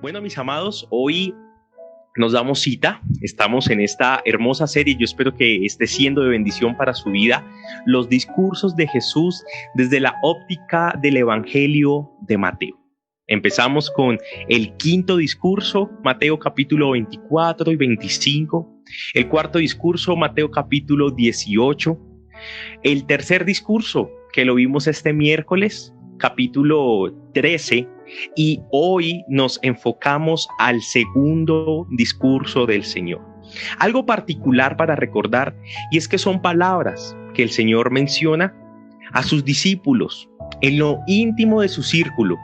Bueno, mis amados, hoy nos damos cita, estamos en esta hermosa serie, yo espero que esté siendo de bendición para su vida, los discursos de Jesús desde la óptica del Evangelio de Mateo. Empezamos con el quinto discurso, Mateo capítulo 24 y 25, el cuarto discurso, Mateo capítulo 18, el tercer discurso que lo vimos este miércoles, capítulo 13, y hoy nos enfocamos al segundo discurso del Señor. Algo particular para recordar, y es que son palabras que el Señor menciona a sus discípulos en lo íntimo de su círculo,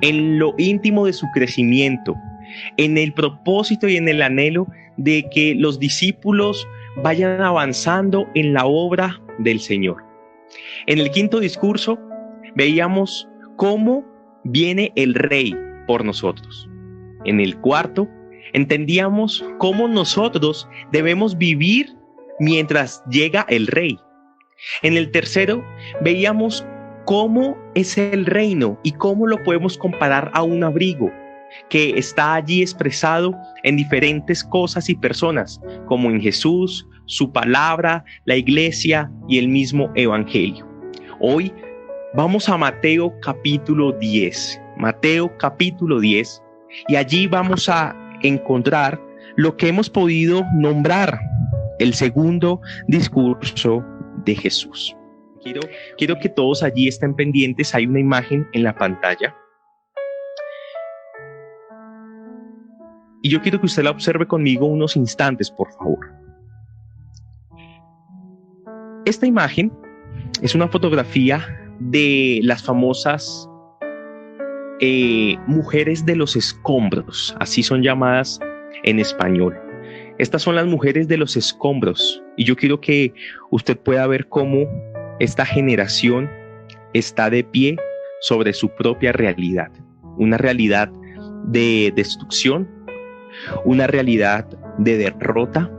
en lo íntimo de su crecimiento, en el propósito y en el anhelo de que los discípulos vayan avanzando en la obra del Señor. En el quinto discurso veíamos cómo viene el Rey por nosotros. En el cuarto entendíamos cómo nosotros debemos vivir mientras llega el Rey. En el tercero veíamos cómo es el reino y cómo lo podemos comparar a un abrigo que está allí expresado en diferentes cosas y personas, como en Jesús, su palabra, la iglesia y el mismo evangelio. Hoy vamos a Mateo capítulo 10, y allí vamos a encontrar lo que hemos podido nombrar el segundo discurso de Jesús. Quiero que todos allí estén pendientes, hay una imagen en la pantalla. Y yo quiero que usted la observe conmigo unos instantes, por favor. Esta imagen es una fotografía de las famosas mujeres de los escombros, así son llamadas en español. Estas son las mujeres de los escombros, y yo quiero que usted pueda ver cómo esta generación está de pie sobre su propia realidad, una realidad de destrucción, una realidad de derrota.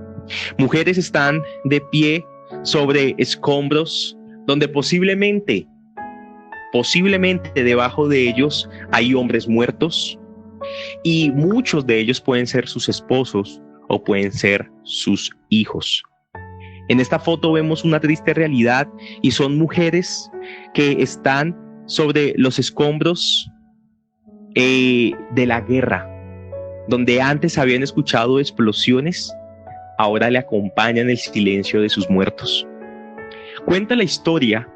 Mujeres están de pie sobre escombros donde posiblemente debajo de ellos hay hombres muertos, y muchos de ellos pueden ser sus esposos o pueden ser sus hijos. En esta foto vemos una triste realidad, y son mujeres que están sobre los escombros de la guerra, donde antes habían escuchado explosiones, ahora le acompañan el silencio de sus muertos. Cuenta la historia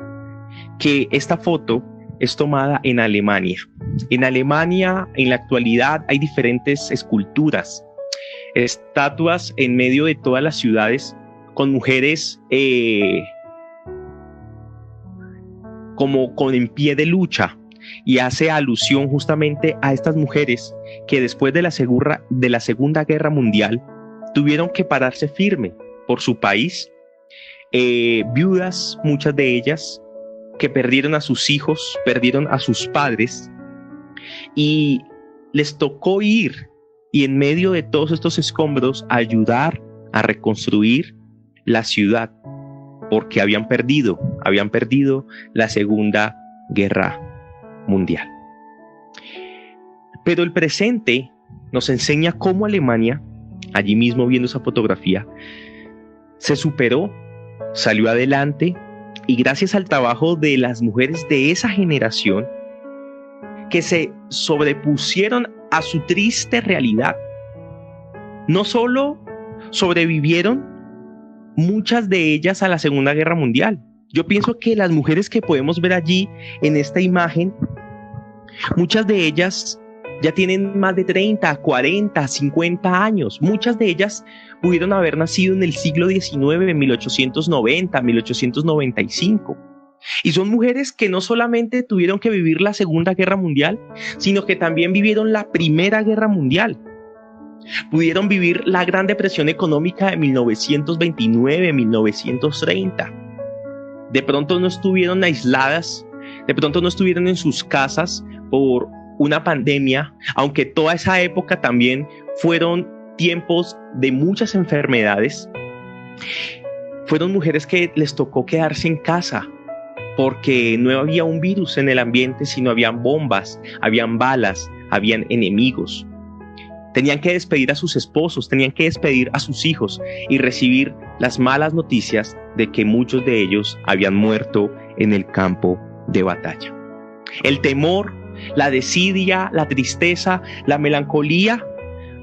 que esta foto es tomada en Alemania. En Alemania, en la actualidad, hay diferentes esculturas, estatuas en medio de todas las ciudades, con mujeres como en pie de lucha, y hace alusión justamente a estas mujeres que después de la Segunda Guerra Mundial tuvieron que pararse firme por su país, viudas, muchas de ellas, que perdieron a sus hijos, perdieron a sus padres, y les tocó ir y en medio de todos estos escombros ayudar a reconstruir la ciudad, porque habían perdido la Segunda Guerra Mundial. Pero el presente nos enseña cómo Alemania, allí mismo viendo esa fotografía, se superó, salió adelante, y gracias al trabajo de las mujeres de esa generación que se sobrepusieron a su triste realidad, no solo sobrevivieron muchas de ellas a la Segunda Guerra Mundial. Yo pienso que las mujeres que podemos ver allí en esta imagen, muchas de ellas ya tienen más de 30, 40, 50 años. Muchas de ellas pudieron haber nacido en el siglo XIX, en 1890, 1895. Y son mujeres que no solamente tuvieron que vivir la Segunda Guerra Mundial, sino que también vivieron la Primera Guerra Mundial. Pudieron vivir la Gran Depresión Económica de 1929, 1930. De pronto no estuvieron aisladas, de pronto no estuvieron en sus casas por una pandemia, aunque toda esa época también fueron tiempos de muchas enfermedades. Fueron mujeres que les tocó quedarse en casa porque no había un virus en el ambiente, sino habían bombas, habían balas, habían enemigos. Tenían que despedir a sus esposos, tenían que despedir a sus hijos y recibir las malas noticias de que muchos de ellos habían muerto en el campo de batalla. El temor, la desidia, la tristeza, la melancolía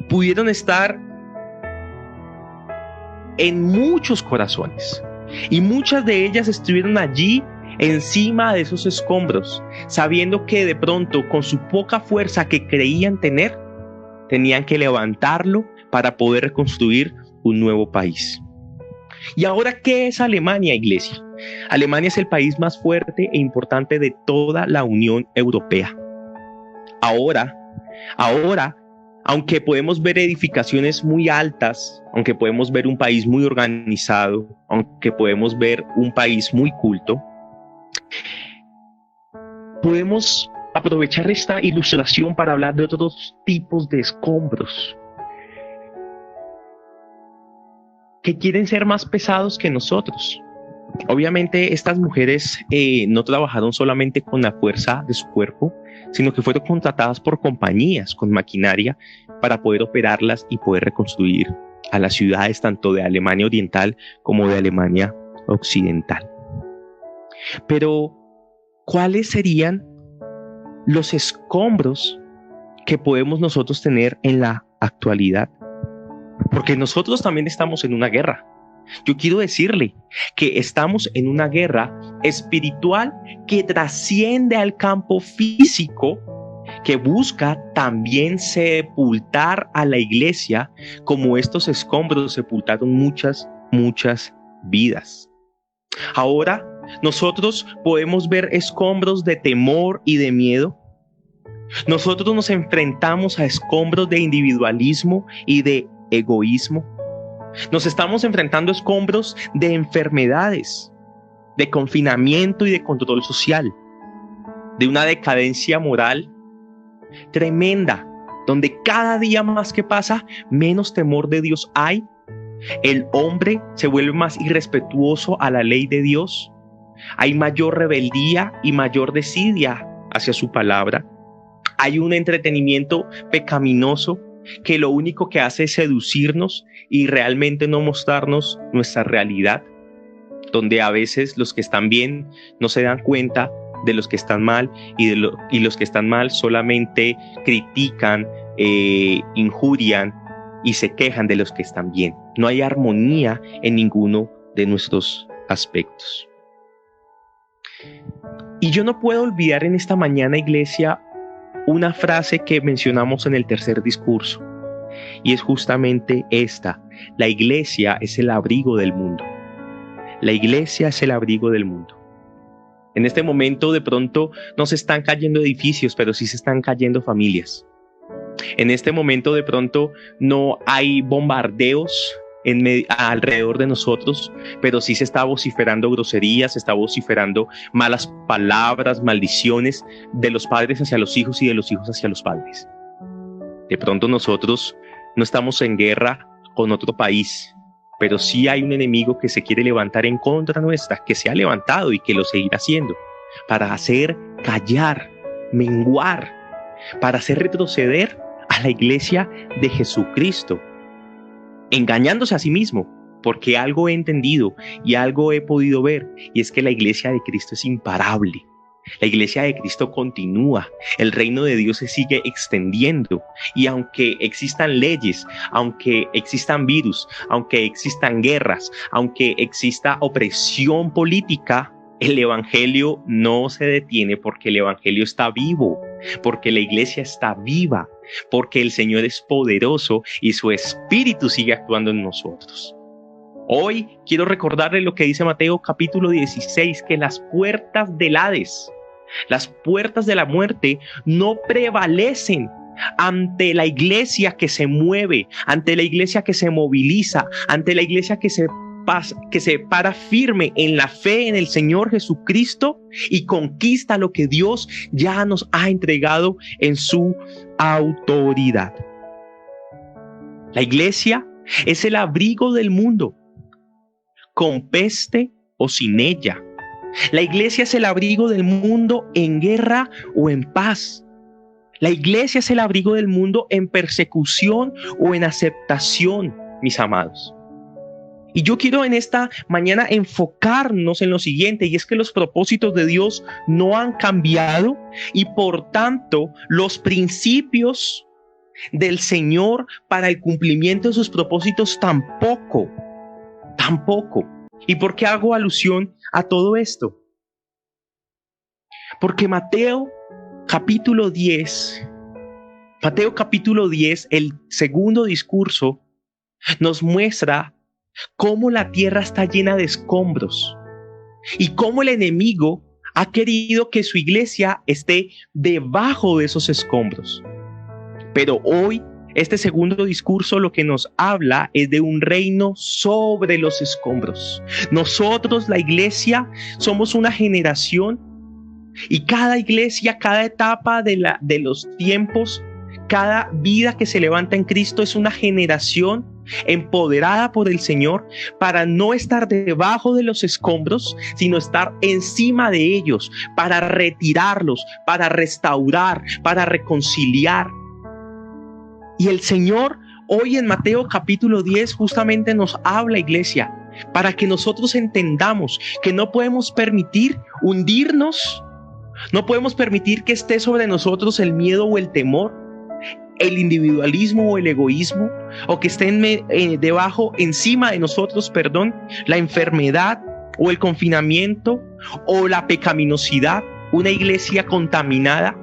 pudieron estar en muchos corazones y muchas de ellas estuvieron allí encima de esos escombros, sabiendo que de pronto con su poca fuerza que creían tener, tenían que levantarlo para poder reconstruir un nuevo país. ¿Y ahora qué es Alemania, iglesia? Alemania es el país más fuerte e importante de toda la Unión Europea. Ahora, aunque podemos ver edificaciones muy altas, aunque podemos ver un país muy organizado, aunque podemos ver un país muy culto, podemos aprovechar esta ilustración para hablar de otros tipos de escombros que quieren ser más pesados que nosotros. Obviamente estas mujeres no trabajaron solamente con la fuerza de su cuerpo, sino que fueron contratadas por compañías con maquinaria para poder operarlas y poder reconstruir a las ciudades tanto de Alemania Oriental como de Alemania Occidental. Pero, ¿cuáles serían los escombros que podemos nosotros tener en la actualidad? Porque nosotros también estamos en una guerra. Yo quiero decirle que estamos en una guerra espiritual que trasciende al campo físico, que busca también sepultar a la iglesia como estos escombros sepultaron muchas vidas. Ahora nosotros podemos ver escombros de temor y de miedo. Nosotros nos enfrentamos a escombros de individualismo y de egoísmo. Nos estamos enfrentando a escombros de enfermedades, de confinamiento y de control social, de una decadencia moral tremenda, donde cada día más que pasa, menos temor de Dios hay. El hombre se vuelve más irrespetuoso a la ley de Dios. Hay mayor rebeldía y mayor desidia hacia su palabra. Hay un entretenimiento pecaminoso que lo único que hace es seducirnos y realmente no mostrarnos nuestra realidad, donde a veces los que están bien no se dan cuenta de los que están mal y los que están mal solamente critican, injurian y se quejan de los que están bien. No hay armonía en ninguno de nuestros aspectos. Y yo no puedo olvidar en esta mañana, iglesia, una frase que mencionamos en el tercer discurso, y es justamente esta: la iglesia es el abrigo del mundo. La iglesia es el abrigo del mundo. En este momento de pronto no se están cayendo edificios, pero sí se están cayendo familias. En este momento de pronto no hay bombardeos alrededor de nosotros, pero sí se está vociferando groserías, se está vociferando malas palabras, maldiciones de los padres hacia los hijos y de los hijos hacia los padres. De pronto nosotros no estamos en guerra con otro país, pero sí hay un enemigo que se quiere levantar en contra nuestra, que se ha levantado y que lo seguirá haciendo, para hacer callar, menguar, para hacer retroceder a la iglesia de Jesucristo, engañándose a sí mismo, porque algo he entendido y algo he podido ver, y es que la iglesia de Cristo es imparable. La iglesia de Cristo continúa, el reino de Dios se sigue extendiendo, y aunque existan leyes, aunque existan virus, aunque existan guerras, aunque exista opresión política, el evangelio no se detiene, porque el evangelio está vivo, porque la iglesia está viva, porque el Señor es poderoso y su espíritu sigue actuando en nosotros. Hoy quiero recordarle lo que dice Mateo capítulo 16, que las puertas del Hades, las puertas de la muerte no prevalecen ante la iglesia que se mueve, ante la iglesia que se moviliza, ante la iglesia que se para firme en la fe en el Señor Jesucristo y conquista lo que Dios ya nos ha entregado en su autoridad. La iglesia es el abrigo del mundo, con peste o sin ella. La iglesia es el abrigo del mundo en guerra o en paz. La iglesia es el abrigo del mundo en persecución o en aceptación, mis amados. Y yo quiero en esta mañana enfocarnos en lo siguiente, y es que los propósitos de Dios no han cambiado y por tanto los principios del Señor para el cumplimiento de sus propósitos tampoco. ¿Y por qué hago alusión a todo esto? Porque Mateo capítulo 10, el segundo discurso, nos muestra cómo la tierra está llena de escombros y cómo el enemigo ha querido que su iglesia esté debajo de esos escombros. Pero hoy, este segundo discurso lo que nos habla es de un reino sobre los escombros. Nosotros, la iglesia, somos una generación y cada iglesia, cada etapa de los tiempos, cada vida que se levanta en Cristo es una generación empoderada por el Señor para no estar debajo de los escombros, sino estar encima de ellos, para retirarlos, para restaurar, para reconciliar. Y el Señor hoy en Mateo capítulo 10 justamente nos habla, iglesia, para que nosotros entendamos que no podemos permitir hundirnos, no podemos permitir que esté sobre nosotros el miedo o el temor, el individualismo o el egoísmo, o que estén encima de nosotros, la enfermedad o el confinamiento o la pecaminosidad, una iglesia contaminada.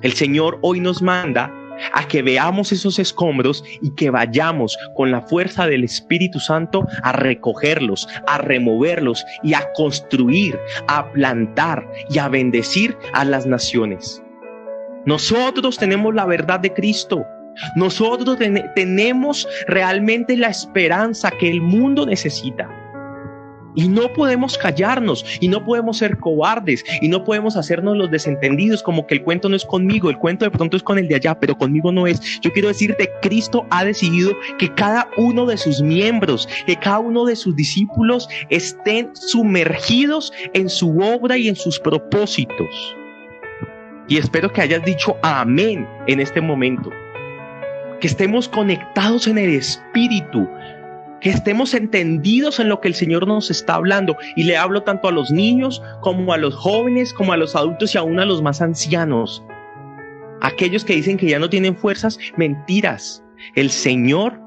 El Señor hoy nos manda a que veamos esos escombros y que vayamos con la fuerza del Espíritu Santo a recogerlos, a removerlos y a construir, a plantar y a bendecir a las naciones. Nosotros tenemos la verdad de Cristo. Nosotros tenemos realmente la esperanza que el mundo necesita. Y no podemos callarnos, y no podemos ser cobardes, y no podemos hacernos los desentendidos como que el cuento no es conmigo, el cuento de pronto es con el de allá, pero conmigo no es. Yo quiero decirte, Cristo ha decidido que cada uno de sus miembros, que cada uno de sus discípulos estén sumergidos en su obra y en sus propósitos. Y espero que hayas dicho amén en este momento. Que estemos conectados en el Espíritu. Que estemos entendidos en lo que el Señor nos está hablando. Y le hablo tanto a los niños como a los jóvenes, como a los adultos y aún a los más ancianos. Aquellos que dicen que ya no tienen fuerzas, mentiras. El Señor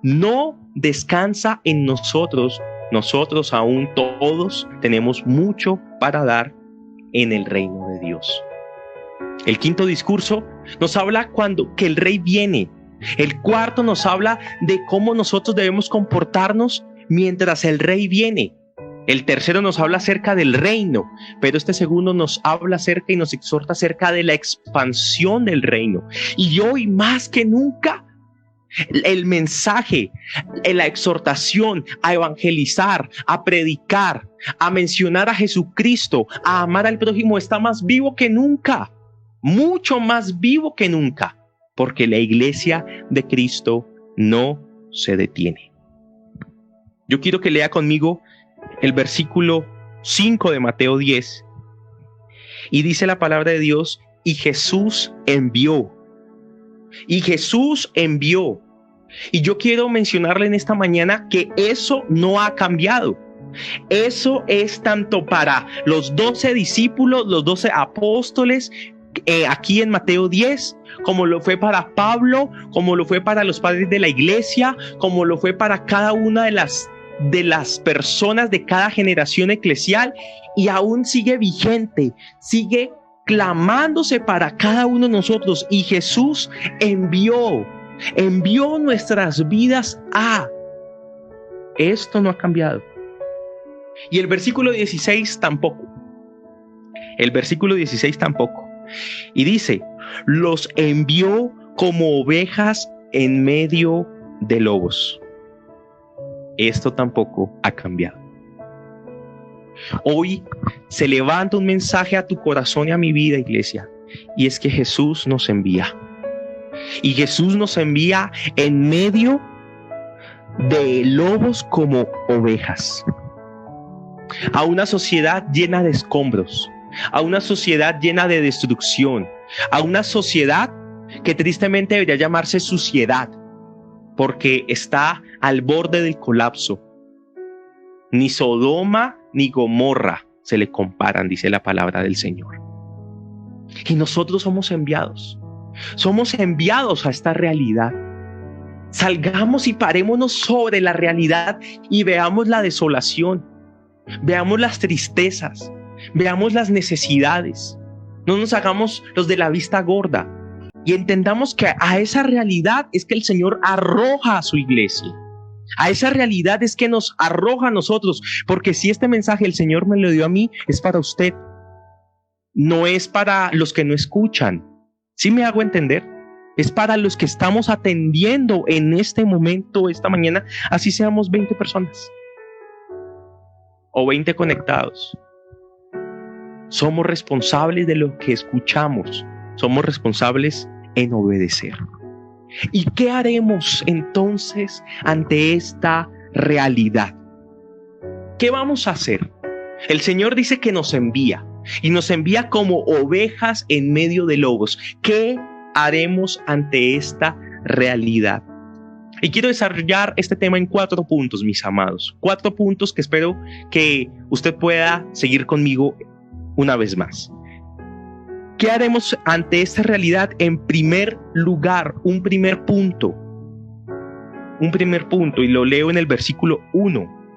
no descansa en nosotros. Nosotros aún todos tenemos mucho para dar en el reino de Dios. El quinto discurso nos habla que el rey viene. El cuarto nos habla de cómo nosotros debemos comportarnos mientras el rey viene. El tercero nos habla acerca del reino, pero este segundo nos habla acerca y nos exhorta acerca de la expansión del reino. Y hoy más que nunca, el mensaje, la exhortación a evangelizar, a predicar, a mencionar a Jesucristo, a amar al prójimo está más vivo que nunca. Mucho más vivo que nunca, porque la iglesia de Cristo no se detiene. Yo quiero que lea conmigo el versículo 5 de Mateo 10, y dice la palabra de Dios, y Jesús envió. Y yo quiero mencionarle en esta mañana que eso no ha cambiado. Eso es tanto para los 12 discípulos, los 12 apóstoles, aquí en Mateo 10, como lo fue para Pablo, como lo fue para los padres de la iglesia, como lo fue para cada una de las personas de cada generación eclesial, y aún sigue vigente, sigue clamándose para cada uno de nosotros. Y Jesús envió nuestras vidas a... Esto no ha cambiado. Y el versículo 16 tampoco. Y dice, los envió como ovejas en medio de lobos. Esto tampoco ha cambiado. Hoy se levanta un mensaje a tu corazón y a mi vida, iglesia, y es que Jesús nos envía. Y Jesús nos envía en medio de lobos como ovejas. A una sociedad llena de escombros, a una sociedad llena de destrucción, a una sociedad que tristemente debería llamarse suciedad, porque está al borde del colapso. Ni Sodoma ni Gomorra se le comparan, dice la palabra del Señor. Y nosotros somos enviados a esta realidad. Salgamos y parémonos sobre la realidad y veamos la desolación, veamos las tristezas, veamos las necesidades. No nos hagamos los de la vista gorda y entendamos que a esa realidad es que el Señor arroja a su iglesia. A esa realidad es que nos arroja a nosotros, porque si este mensaje el Señor me lo dio a mí, es para usted. No es para los que no escuchan. ¿Sí me hago entender? Es para los que estamos atendiendo en este momento, esta mañana, así seamos 20 personas o 20 conectados. Somos responsables de lo que escuchamos. Somos responsables en obedecer. ¿Y qué haremos entonces ante esta realidad? ¿Qué vamos a hacer? El Señor dice que nos envía y nos envía como ovejas en medio de lobos. ¿Qué haremos ante esta realidad? Y quiero desarrollar este tema en 4 puntos, mis amados. 4 puntos que espero que usted pueda seguir conmigo una vez más. ¿Qué haremos ante esta realidad? En primer lugar, un primer punto, y lo leo en el versículo 1.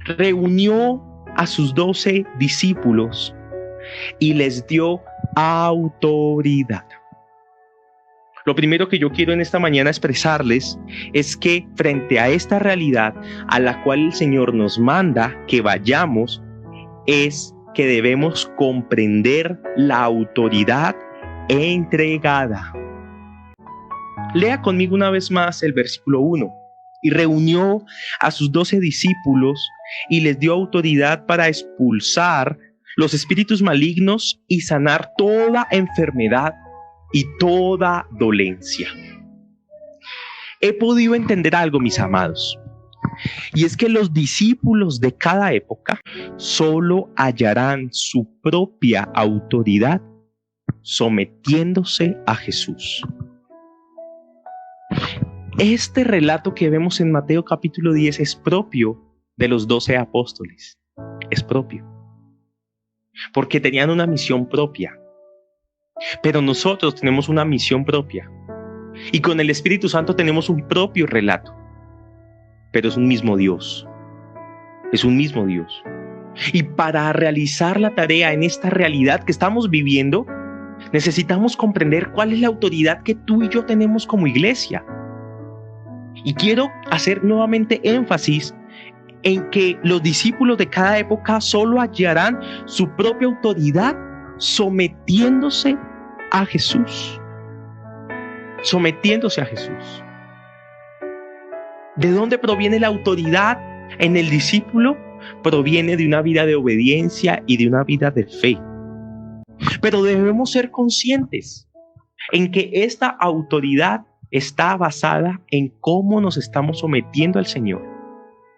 Reunió a sus 12 discípulos y les dio autoridad. Lo primero que yo quiero en esta mañana expresarles es que frente a esta realidad a la cual el Señor nos manda que vayamos, es que debemos comprender la autoridad entregada. Lea conmigo una vez más el versículo 1. Y reunió a sus 12 discípulos y les dio autoridad para expulsar los espíritus malignos y sanar toda enfermedad y toda dolencia. He podido entender algo, mis amados. Y es que los discípulos de cada época solo hallarán su propia autoridad sometiéndose a Jesús. Este relato que vemos en Mateo capítulo 10 es propio de los 12 apóstoles. Es propio. Porque tenían una misión propia. Pero nosotros tenemos una misión propia. Y con el Espíritu Santo tenemos un propio relato. Pero es un mismo Dios. Es un mismo Dios. Y para realizar la tarea en esta realidad que estamos viviendo, necesitamos comprender cuál es la autoridad que tú y yo tenemos como iglesia. Y quiero hacer nuevamente énfasis en que los discípulos de cada época solo hallarán su propia autoridad sometiéndose a Jesús. Sometiéndose a Jesús. ¿De dónde proviene la autoridad en el discípulo? Proviene de una vida de obediencia y de una vida de fe. Pero debemos ser conscientes en que esta autoridad está basada en cómo nos estamos sometiendo al Señor.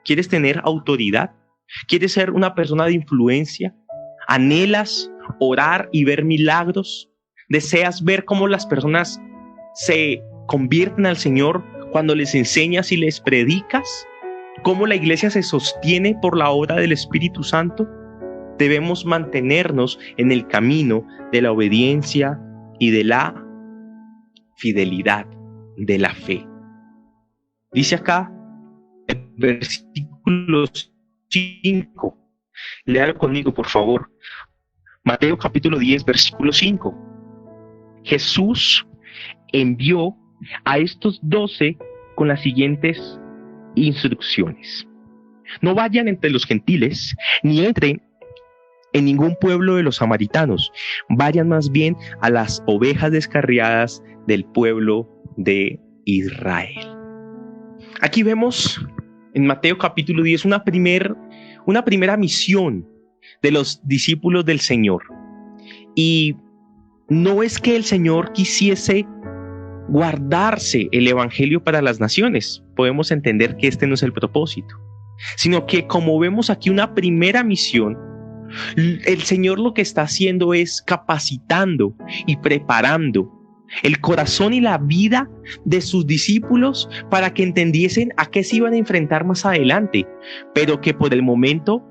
¿Quieres tener autoridad? ¿Quieres ser una persona de influencia? ¿Anhelas orar y ver milagros? ¿Deseas ver cómo las personas se convierten al Señor cuando les enseñas y les predicas? ¿Cómo la iglesia se sostiene por la obra del Espíritu Santo? Debemos mantenernos en el camino de la obediencia y de la fidelidad, de la fe. Dice acá el versículo 5. Léalo conmigo, por favor. Mateo capítulo 10, versículo 5. Jesús envió a estos 12 con las siguientes instrucciones. No vayan entre los gentiles, ni entren en ningún pueblo de los samaritanos. Vayan más bien a las ovejas descarriadas del pueblo de Israel. Aquí vemos en Mateo capítulo 10 una primera misión de los discípulos del Señor. Y no es que el Señor quisiese guardarse el evangelio para las naciones. Podemos entender que este no es el propósito, sino que como vemos aquí una primera misión, El Señor lo que está haciendo es capacitando y preparando el corazón y la vida de sus discípulos para que entendiesen a qué se iban a enfrentar más adelante, pero que por el momento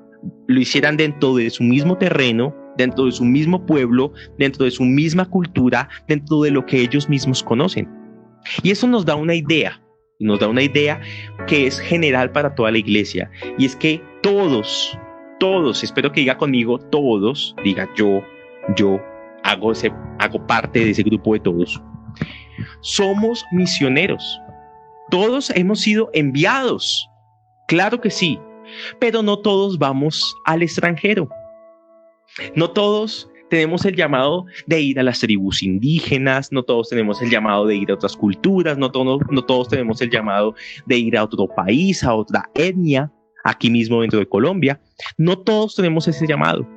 lo hicieran dentro de su mismo terreno, dentro de su mismo pueblo, dentro de su misma cultura, dentro de lo que ellos mismos conocen. Y eso nos da una idea que es general para toda la iglesia, y es que todos, espero que diga conmigo todos, diga yo hago parte de ese grupo de todos. Somos misioneros. Todos hemos sido enviados. Claro que sí, pero no todos vamos al extranjero. No todos tenemos el llamado de ir a las tribus indígenas, no todos tenemos el llamado de ir a otras culturas, no todos tenemos el llamado de ir a otro país, a otra etnia, aquí mismo dentro de Colombia. No todos tenemos ese llamado,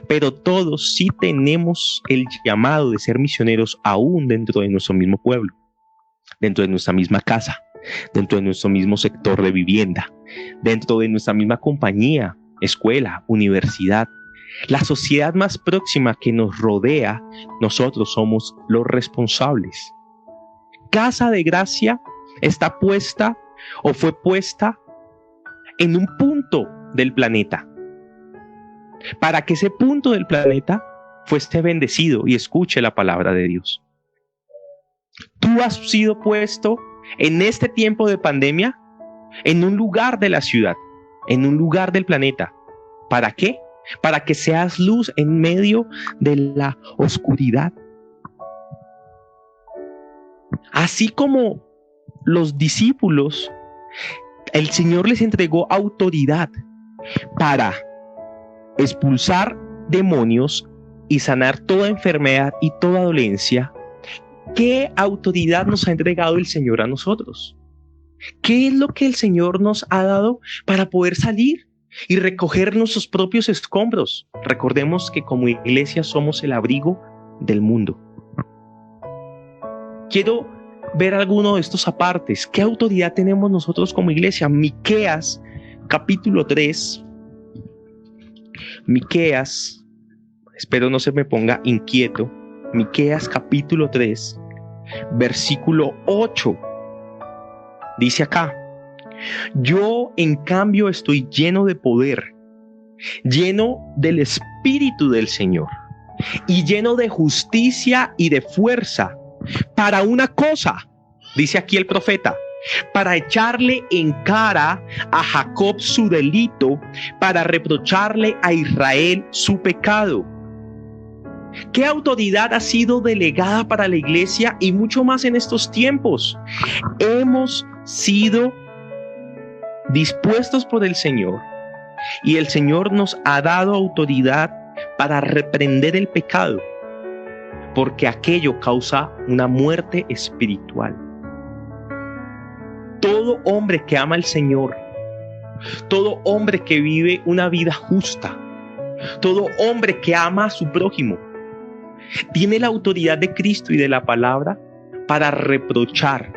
pero todos sí tenemos el llamado de ser misioneros aún dentro de nuestro mismo pueblo, dentro de nuestra misma casa, dentro de nuestro mismo sector de vivienda, dentro de nuestra misma compañía, escuela, universidad. La sociedad más próxima que nos rodea, nosotros somos los responsables. Casa de Gracia está puesta o fue puesta en un punto del planeta, para que ese punto del planeta fuese bendecido y escuche la palabra de Dios. Tú has sido puesto en este tiempo de pandemia en un lugar de la ciudad, en un lugar del planeta. ¿Para qué? Para que seas luz en medio de la oscuridad. Así como los discípulos, el Señor les entregó autoridad para expulsar demonios y sanar toda enfermedad y toda dolencia. ¿Qué autoridad nos ha entregado el Señor a nosotros? ¿Qué es lo que el Señor nos ha dado para poder salir y recoger nuestros propios escombros? Recordemos que como iglesia somos el abrigo del mundo. Quiero ver alguno de estos apartes. ¿Qué autoridad tenemos nosotros como iglesia? Miqueas, capítulo 3. Miqueas, espero no se me ponga inquieto. Miqueas, capítulo 3, versículo 8. Dice acá: yo en cambio estoy lleno de poder, lleno del Espíritu del Señor y lleno de justicia y de fuerza, para una cosa, dice aquí el profeta, para echarle en cara a Jacob su delito, para reprocharle a Israel su pecado. ¿Qué autoridad ha sido delegada para la iglesia y mucho más en estos tiempos? Hemos sido dispuestos por el Señor y el Señor nos ha dado autoridad para reprender el pecado, porque aquello causa una muerte espiritual. Todo hombre que ama al Señor, todo hombre que vive una vida justa, todo hombre que ama a su prójimo, tiene la autoridad de Cristo y de la palabra para reprochar,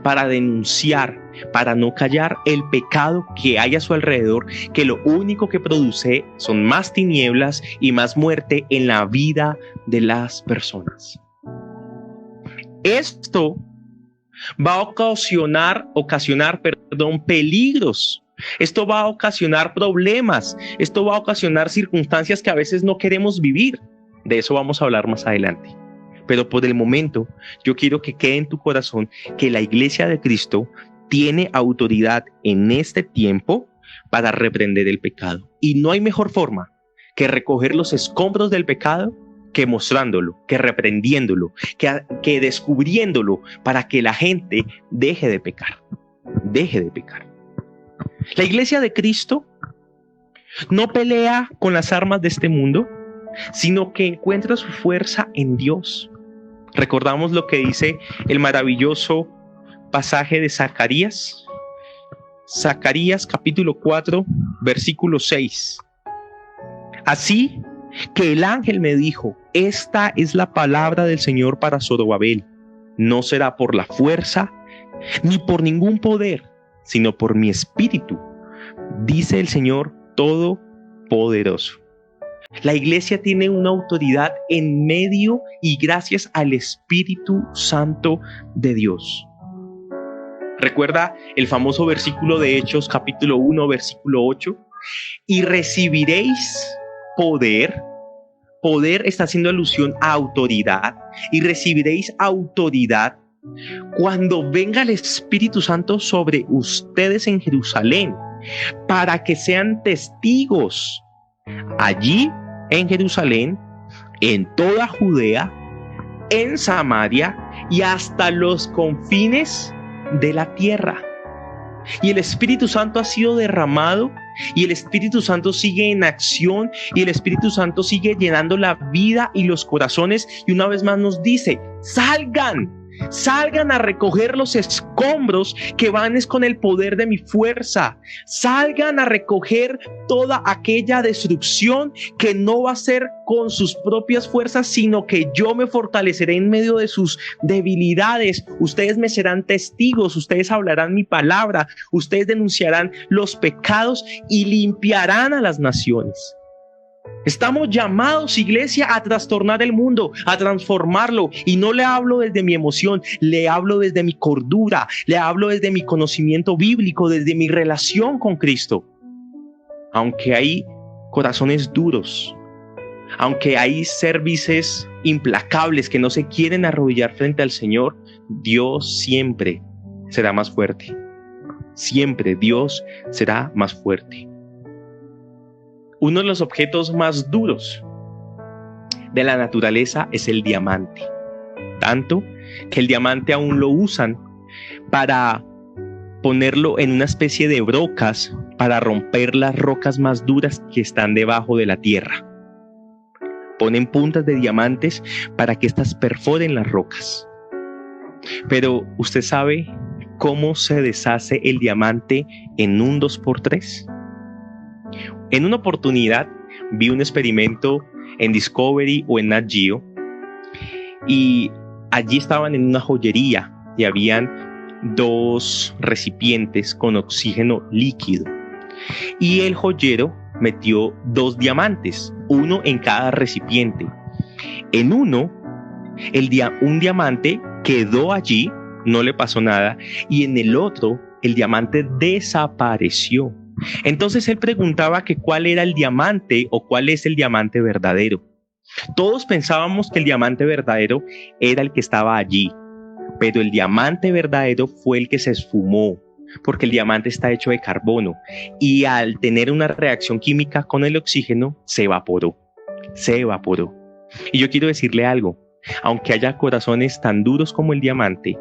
para denunciar, para no callar el pecado que hay a su alrededor, que lo único que produce son más tinieblas y más muerte en la vida de las personas. Esto va a ocasionar peligros. Esto va a ocasionar problemas. Esto va a ocasionar circunstancias que a veces no queremos vivir. De eso vamos a hablar más adelante. Pero por el momento, yo quiero que quede en tu corazón que la Iglesia de Cristo tiene autoridad en este tiempo para reprender el pecado. Y no hay mejor forma que recoger los escombros del pecado que mostrándolo, que reprendiéndolo, que descubriéndolo para que la gente deje de pecar. Deje de pecar. La Iglesia de Cristo no pelea con las armas de este mundo, sino que encuentra su fuerza en Dios. Recordamos lo que dice el maravilloso pasaje de Zacarías. Zacarías capítulo 4, versículo 6. Así que el ángel me dijo: esta es la palabra del Señor para Zorobabel. No será por la fuerza ni por ningún poder, sino por mi espíritu, dice el Señor Todopoderoso. La iglesia tiene una autoridad en medio y gracias al Espíritu Santo de Dios. Recuerda el famoso versículo de Hechos capítulo 1, versículo 8. Y recibiréis poder. Poder está haciendo alusión a autoridad. Y recibiréis autoridad cuando venga el Espíritu Santo sobre ustedes en Jerusalén, para que sean testigos allí en Jerusalén, en toda Judea, en Samaria y hasta los confines de la tierra. Y el Espíritu Santo ha sido derramado y el Espíritu Santo sigue en acción y el Espíritu Santo sigue llenando la vida y los corazones, y una vez más nos dice: salgan a recoger los escombros que van es con el poder de mi fuerza. Salgan a recoger toda aquella destrucción que no va a ser con sus propias fuerzas, sino que yo me fortaleceré en medio de sus debilidades. Ustedes me serán testigos, ustedes hablarán mi palabra, ustedes denunciarán los pecados y limpiarán a las naciones. Estamos llamados, iglesia, a trastornar el mundo, a transformarlo, y no le hablo desde mi emoción, le hablo desde mi cordura, le hablo desde mi conocimiento bíblico, desde mi relación con Cristo. Aunque hay corazones duros, aunque hay cervices implacables que no se quieren arrodillar frente al Señor, Dios siempre será más fuerte. Siempre Dios será más fuerte. Uno de los objetos más duros de la naturaleza es el diamante. Tanto que el diamante aún lo usan para ponerlo en una especie de brocas para romper las rocas más duras que están debajo de la tierra. Ponen puntas de diamantes para que éstas perforen las rocas. Pero ¿usted sabe cómo se deshace el diamante en un 2x3? En una oportunidad vi un experimento en Discovery o en Nat Geo, y allí estaban en una joyería y habían 2 recipientes con oxígeno líquido, y el joyero metió 2 diamantes, uno en cada recipiente. En uno, un diamante quedó allí, no le pasó nada, y en el otro, el diamante desapareció. Entonces él preguntaba que cuál era el diamante o cuál es el diamante verdadero. Todos pensábamos que el diamante verdadero era el que estaba allí, pero el diamante verdadero fue el que se esfumó, porque el diamante está hecho de carbono y al tener una reacción química con el oxígeno se evaporó. Y yo quiero decirle algo: aunque haya corazones tan duros como el diamante,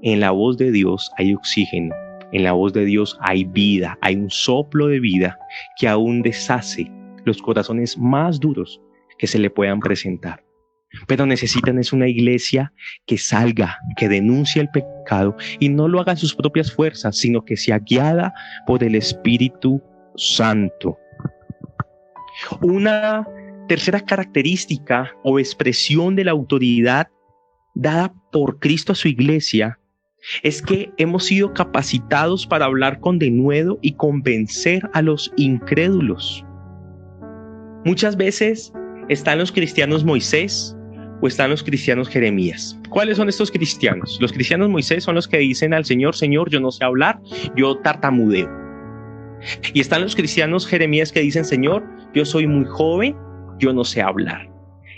en la voz de Dios hay oxígeno. En la voz de Dios hay vida, hay un soplo de vida que aún deshace los corazones más duros que se le puedan presentar. Pero necesitan es una iglesia que salga, que denuncie el pecado y no lo haga en sus propias fuerzas, sino que sea guiada por el Espíritu Santo. Una tercera característica o expresión de la autoridad dada por Cristo a su iglesia es que hemos sido capacitados para hablar con denuedo y convencer a los incrédulos. Muchas veces están los cristianos Moisés o están los cristianos Jeremías. ¿Cuáles son estos cristianos? Los cristianos Moisés son los que dicen al Señor: Señor, yo no sé hablar, yo tartamudeo. Y están los cristianos Jeremías que dicen: Señor, yo soy muy joven, yo no sé hablar.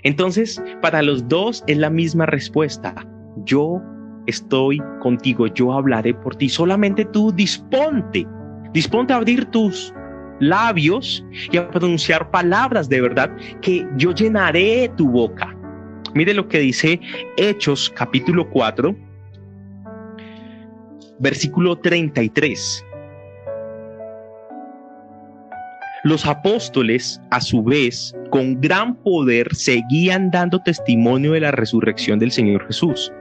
Entonces, para los dos es la misma respuesta: yo estoy contigo, yo hablaré por ti. Solamente tú disponte a abrir tus labios y a pronunciar palabras de verdad, que yo llenaré tu boca. Mire lo que dice Hechos capítulo 4, versículo 33. Los apóstoles, a su vez, con gran poder, seguían dando testimonio de la resurrección del Señor Jesús.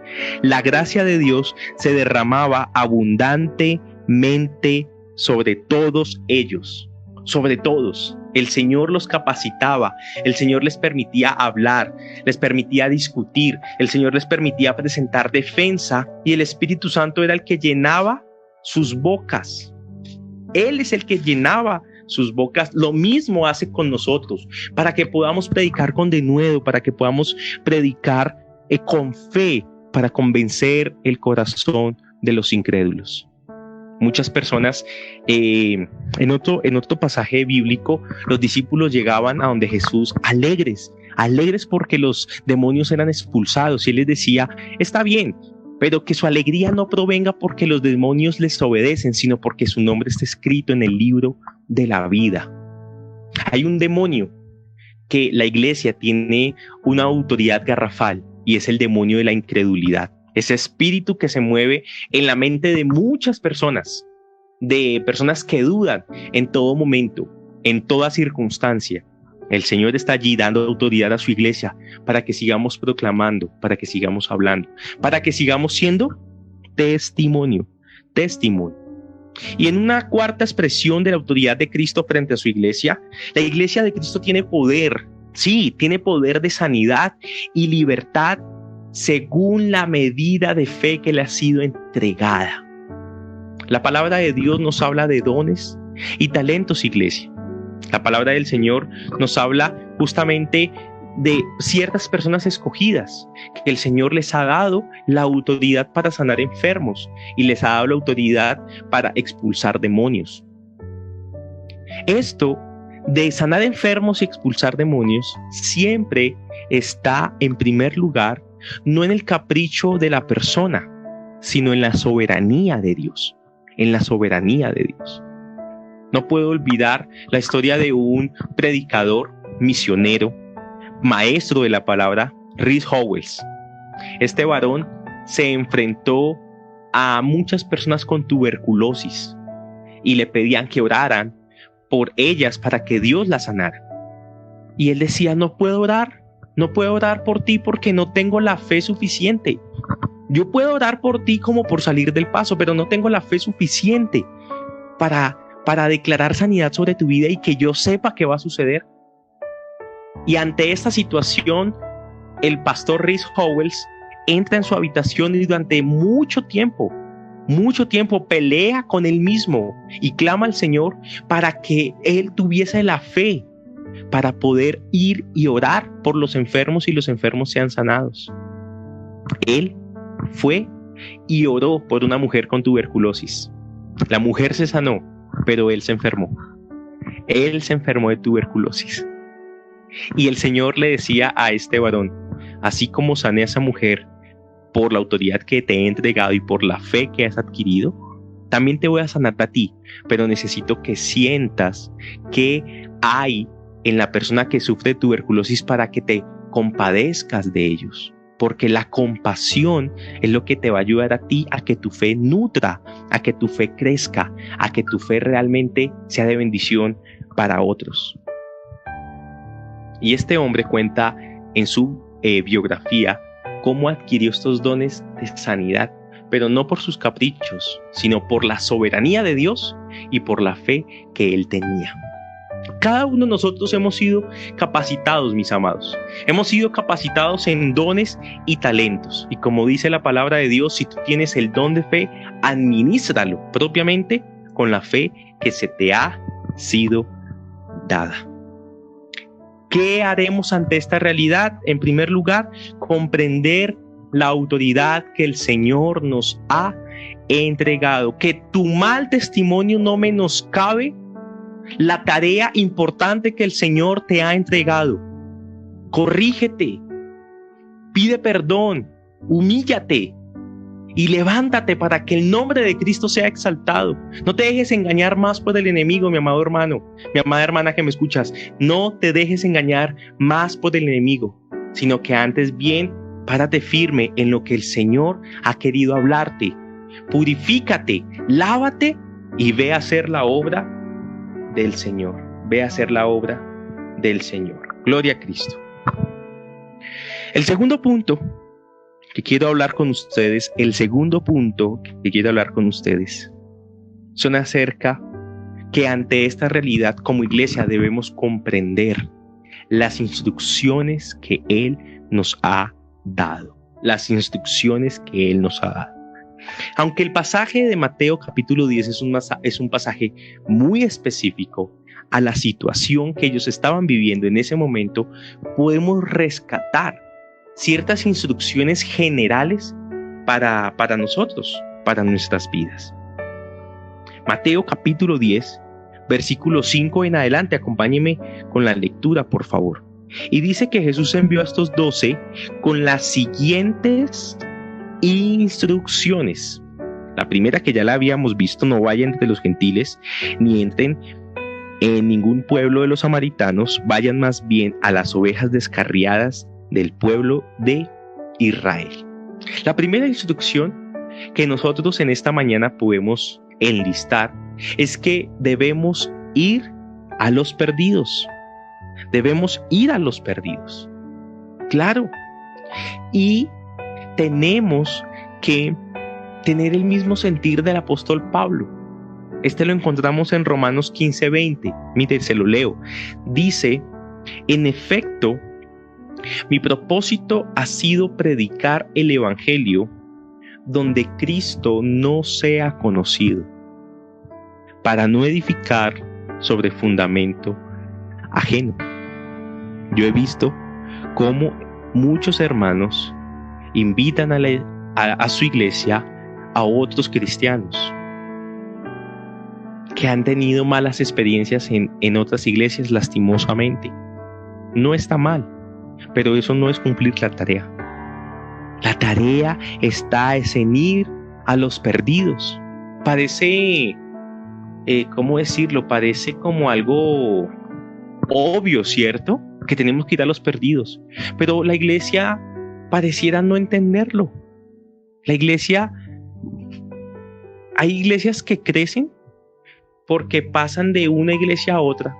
La gracia de Dios se derramaba abundantemente sobre todos ellos. Sobre todos. El Señor los capacitaba, el Señor les permitía hablar, les permitía discutir, el Señor les permitía presentar defensa, y el Espíritu Santo era el que llenaba sus bocas. Él es el que llenaba sus bocas, lo mismo hace con nosotros, para que podamos predicar con denuedo, para que podamos predicar con fe, para convencer el corazón de los incrédulos. Muchas personas, en otro pasaje bíblico, los discípulos llegaban a donde Jesús alegres porque los demonios eran expulsados, y él les decía, está bien, pero que su alegría no provenga porque los demonios les obedecen, sino porque su nombre está escrito en el libro de la vida. Hay un demonio que la iglesia tiene una autoridad garrafal, y es el demonio de la incredulidad. Ese espíritu que se mueve en la mente de muchas personas, de personas que dudan en todo momento, en toda circunstancia. El Señor está allí dando autoridad a su iglesia para que sigamos proclamando, para que sigamos hablando, para que sigamos siendo testimonio. Y en una cuarta expresión de la autoridad de Cristo frente a su iglesia, la iglesia de Cristo tiene poder, sí, tiene poder de sanidad y libertad según la medida de fe que le ha sido entregada. La palabra de Dios nos habla de dones y talentos, iglesia. La palabra del Señor nos habla justamente de ciertas personas escogidas, que el Señor les ha dado la autoridad para sanar enfermos y les ha dado la autoridad para expulsar demonios. Esto de sanar enfermos y expulsar demonios siempre está en primer lugar, no en el capricho de la persona, sino en la soberanía de Dios, No puedo olvidar la historia de un predicador, misionero, maestro de la palabra, Rhys Howells. Este varón se enfrentó a muchas personas con tuberculosis y le pedían que oraran por ellas para que Dios las sanara. Y él decía, no puedo orar por ti porque no tengo la fe suficiente. Yo puedo orar por ti como por salir del paso, pero no tengo la fe suficiente para declarar sanidad sobre tu vida y que yo sepa qué va a suceder. Y ante esta situación, el pastor Rhys Howells entra en su habitación y durante mucho tiempo pelea con él mismo y clama al Señor para que él tuviese la fe para poder ir y orar por los enfermos y los enfermos sean sanados. Él fue y oró por una mujer con tuberculosis. La mujer se sanó, pero él se enfermó. Él se enfermó de tuberculosis. Y el Señor le decía a este varón, así como sané a esa mujer por la autoridad que te he entregado y por la fe que has adquirido, también te voy a sanar a ti, pero necesito que sientas que hay en la persona que sufre de tuberculosis para que te compadezcas de ellos, porque la compasión es lo que te va a ayudar a ti a que tu fe nutra, a que tu fe crezca, a que tu fe realmente sea de bendición para otros. Y este hombre cuenta en su biografía cómo adquirió estos dones de sanidad, pero no por sus caprichos, sino por la soberanía de Dios y por la fe que él tenía. Cada uno de nosotros hemos sido capacitados, mis amados. Hemos sido capacitados en dones y talentos. Y como dice la palabra de Dios, si tú tienes el don de fe, administralo propiamente con la fe que se te ha sido dada. ¿Qué haremos ante esta realidad? En primer lugar, comprender la autoridad que el Señor nos ha entregado. Que tu mal testimonio no menoscabe la tarea importante que el Señor te ha entregado. Corrígete, pide perdón, humíllate y levántate para que el nombre de Cristo sea exaltado. No te dejes engañar más por el enemigo, mi amado hermano, mi amada hermana que me escuchas. No te dejes engañar más por el enemigo, sino que antes bien, párate firme en lo que el Señor ha querido hablarte. Purifícate, lávate y ve a hacer la obra del Señor. Ve a hacer la obra del Señor. Gloria a Cristo. El segundo punto que quiero hablar con ustedes, son acerca que ante esta realidad como iglesia debemos comprender las instrucciones que Él nos ha dado. Aunque el pasaje de Mateo capítulo 10 es un pasaje muy específico, a la situación que ellos estaban viviendo en ese momento, podemos rescatar ciertas instrucciones generales para nosotros, para nuestras vidas. Mateo capítulo 10, versículo 5 en adelante, acompáñeme con la lectura, por favor. Y dice que Jesús envió a estos 12 con las siguientes instrucciones. La primera, que ya la habíamos visto: no vayan entre los gentiles, ni entren en ningún pueblo de los samaritanos, vayan más bien a las ovejas descarriadas del pueblo de Israel. La primera instrucción que nosotros en esta mañana podemos enlistar es que debemos ir a los perdidos. Debemos ir a los perdidos. Claro. Y tenemos que tener el mismo sentir del apóstol Pablo. Este lo encontramos en Romanos 15:20. Mire, se lo leo. Dice: en efecto, mi propósito ha sido predicar el evangelio donde Cristo no sea conocido, para no edificar sobre fundamento ajeno. Yo he visto cómo muchos hermanos invitan a su iglesia a otros cristianos que han tenido malas experiencias en otras iglesias, lastimosamente. No está mal, pero eso no es cumplir la tarea. La tarea está en ir a los perdidos. Parece, ¿cómo decirlo? Parece como algo obvio, ¿cierto? Que tenemos que ir a los perdidos. Pero la iglesia pareciera no entenderlo. La iglesia, hay iglesias que crecen porque pasan de una iglesia a otra.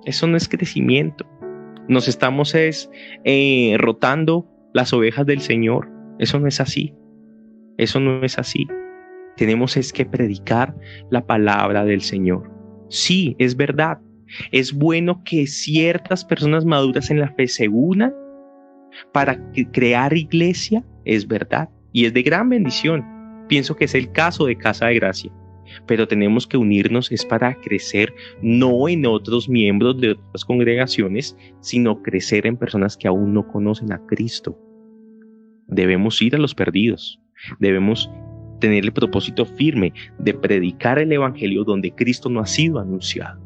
Eso no es crecimiento. Nos estamos rotando las ovejas del Señor. Eso no es así. Eso no es así. Tenemos que predicar la palabra del Señor. Sí, es verdad. Es bueno que ciertas personas maduras en la fe se unan para crear iglesia. Es verdad. Y es de gran bendición. Pienso que es el caso de Casa de Gracia. Pero tenemos que unirnos es para crecer, no en otros miembros de otras congregaciones, sino crecer en personas que aún no conocen a Cristo. Debemos ir a los perdidos. Debemos tener el propósito firme de predicar el evangelio donde Cristo no ha sido anunciado.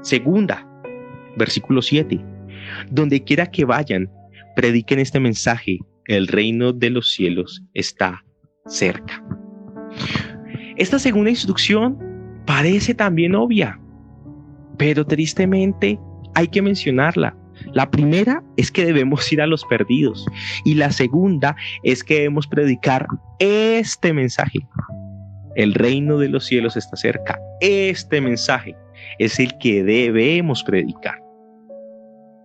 Segunda, versículo 7. Donde quiera que vayan, prediquen este mensaje: el reino de los cielos está cerca. Esta segunda instrucción parece también obvia, pero tristemente hay que mencionarla. La primera es que debemos ir a los perdidos, y la segunda es que debemos predicar este mensaje: el reino de los cielos está cerca. Este mensaje es el que debemos predicar.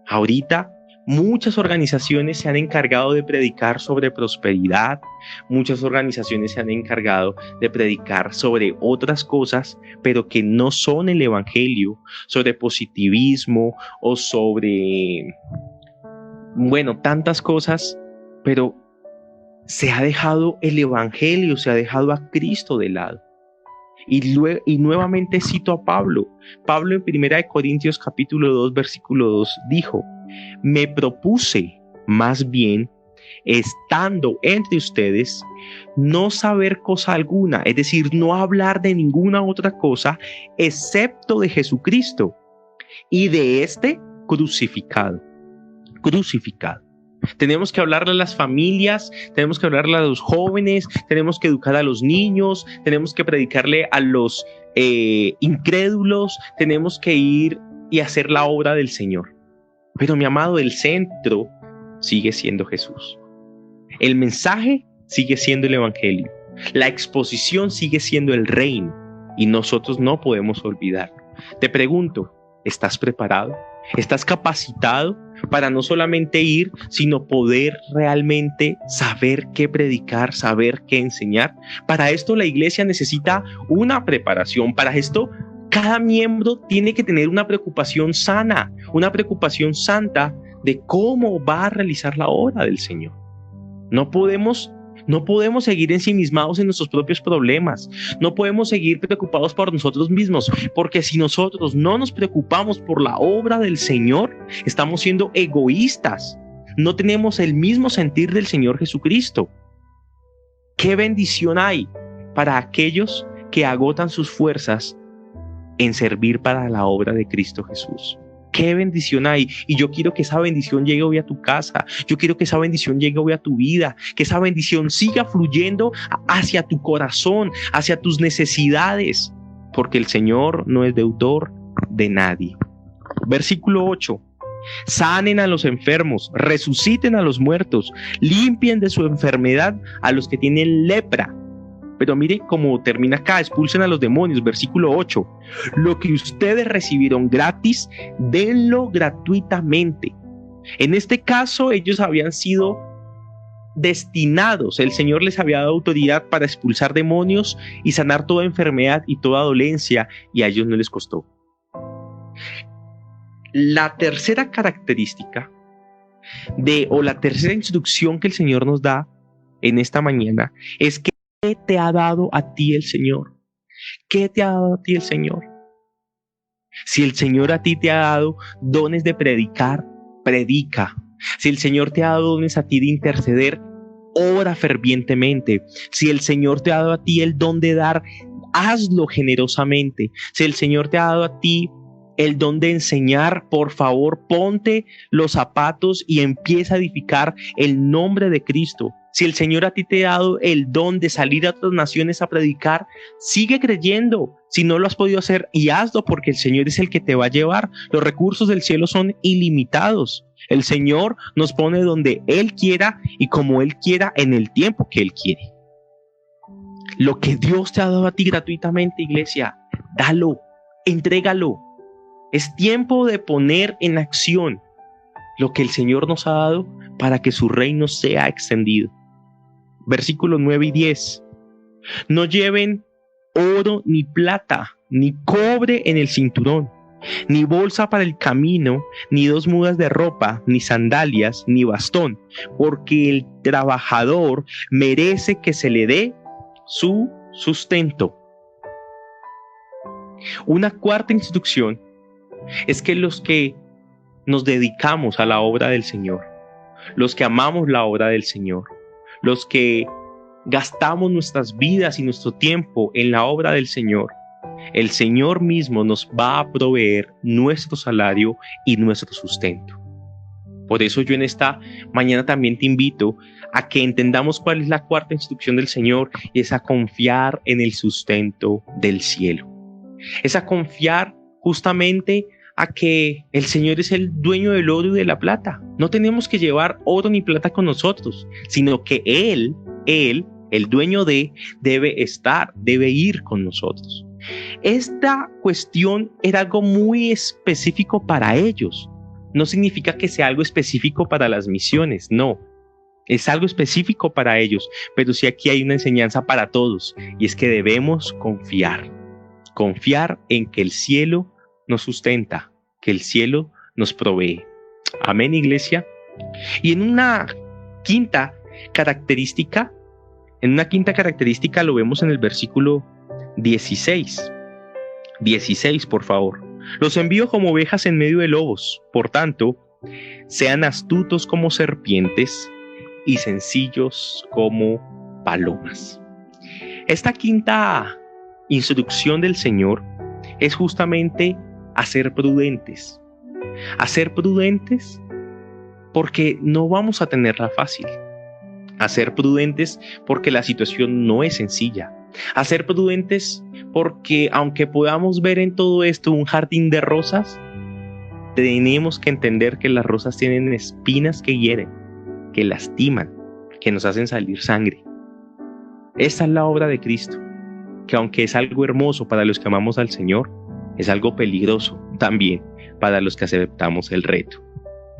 Ahorita muchas organizaciones se han encargado de predicar sobre prosperidad, muchas organizaciones se han encargado de predicar sobre otras cosas, pero que no son el evangelio, sobre positivismo o sobre, tantas cosas, pero se ha dejado el evangelio, se ha dejado a Cristo de lado. Y nuevamente cito a Pablo. Pablo en 1 Corintios capítulo 2, versículo 2 dijo: me propuse más bien, estando entre ustedes, no saber cosa alguna, es decir, no hablar de ninguna otra cosa excepto de Jesucristo y de este crucificado. Tenemos que hablarle a las familias, tenemos que hablarle a los jóvenes, tenemos que educar a los niños, tenemos que predicarle a los incrédulos, tenemos que ir y hacer la obra del Señor. Pero mi amado, el centro sigue siendo Jesús. El mensaje sigue siendo el evangelio. La exposición sigue siendo el reino, y nosotros no podemos olvidarlo. Te pregunto, ¿estás preparado? ¿Estás capacitado para no solamente ir, sino poder realmente saber qué predicar, saber qué enseñar? Para esto la iglesia necesita una preparación. Para esto cada miembro tiene que tener una preocupación sana, una preocupación santa de cómo va a realizar la obra del Señor. No podemos No podemos seguir ensimismados en nuestros propios problemas. No podemos seguir preocupados por nosotros mismos, porque si nosotros no nos preocupamos por la obra del Señor, estamos siendo egoístas. No tenemos el mismo sentir del Señor Jesucristo. ¿Qué bendición hay para aquellos que agotan sus fuerzas en servir para la obra de Cristo Jesús? Qué bendición hay. Y yo quiero que esa bendición llegue hoy a tu casa. Yo quiero que esa bendición llegue hoy a tu vida. Que esa bendición siga fluyendo hacia tu corazón, hacia tus necesidades. Porque el Señor no es deudor de nadie. Versículo 8. Sanen a los enfermos, resuciten a los muertos, limpien de su enfermedad a los que tienen lepra. Pero mire cómo termina acá: expulsen a los demonios. Versículo 8. Lo que ustedes recibieron gratis, denlo gratuitamente. En este caso, ellos habían sido destinados. El Señor les había dado autoridad para expulsar demonios y sanar toda enfermedad y toda dolencia, y a ellos no les costó. La tercera característica o la tercera instrucción que el Señor nos da en esta mañana es que ¿qué te ha dado a ti el Señor? ¿Qué te ha dado a ti el Señor? Si el Señor a ti te ha dado dones de predicar, predica. Si el Señor te ha dado dones a ti de interceder, ora fervientemente. Si el Señor te ha dado a ti el don de dar, hazlo generosamente. Si el Señor te ha dado a ti el don de enseñar, por favor, ponte los zapatos y empieza a edificar el nombre de Cristo. Si el Señor a ti te ha dado el don de salir a otras naciones a predicar, sigue creyendo. Si no lo has podido hacer, y hazlo, porque el Señor es el que te va a llevar. Los recursos del cielo son ilimitados. El Señor nos pone donde Él quiera y como Él quiera, en el tiempo que Él quiere. Lo que Dios te ha dado a ti gratuitamente, iglesia, dalo, entrégalo. Es tiempo de poner en acción lo que el Señor nos ha dado para que su reino sea extendido. Versículos 9 y 10. No lleven oro ni plata, ni cobre en el cinturón, ni bolsa para el camino, ni 2 mudas de ropa, ni sandalias, ni bastón, porque el trabajador merece que se le dé su sustento. Una cuarta instrucción es que los que nos dedicamos a la obra del Señor, los que amamos la obra del Señor, los que gastamos nuestras vidas y nuestro tiempo en la obra del Señor, el Señor mismo nos va a proveer nuestro salario y nuestro sustento. Por eso yo en esta mañana también te invito a que entendamos cuál es la cuarta instrucción del Señor, y es a confiar en el sustento del cielo. Es a confiar justamente a que el Señor es el dueño del oro y de la plata. No tenemos que llevar oro ni plata con nosotros, sino que Él, el dueño debe ir con nosotros. Esta cuestión era algo muy específico para ellos. No significa que sea algo específico para las misiones, no. Es algo específico para ellos, pero sí aquí hay una enseñanza para todos, y es que debemos confiar en que el cielo nos sustenta, que el cielo nos provee. Amén, iglesia. Y en una quinta característica lo vemos en el versículo 16. 16, por favor. Los envío como ovejas en medio de lobos. Por tanto, sean astutos como serpientes y sencillos como palomas. Esta quinta instrucción del Señor es justamente a ser prudentes. A ser prudentes porque no vamos a tenerla fácil. A ser prudentes porque la situación no es sencilla. A ser prudentes porque aunque podamos ver en todo esto un jardín de rosas, tenemos que entender que las rosas tienen espinas que hieren, que lastiman, que nos hacen salir sangre. Esta es la obra de Cristo, que aunque es algo hermoso para los que amamos al Señor, es algo peligroso también para los que aceptamos el reto.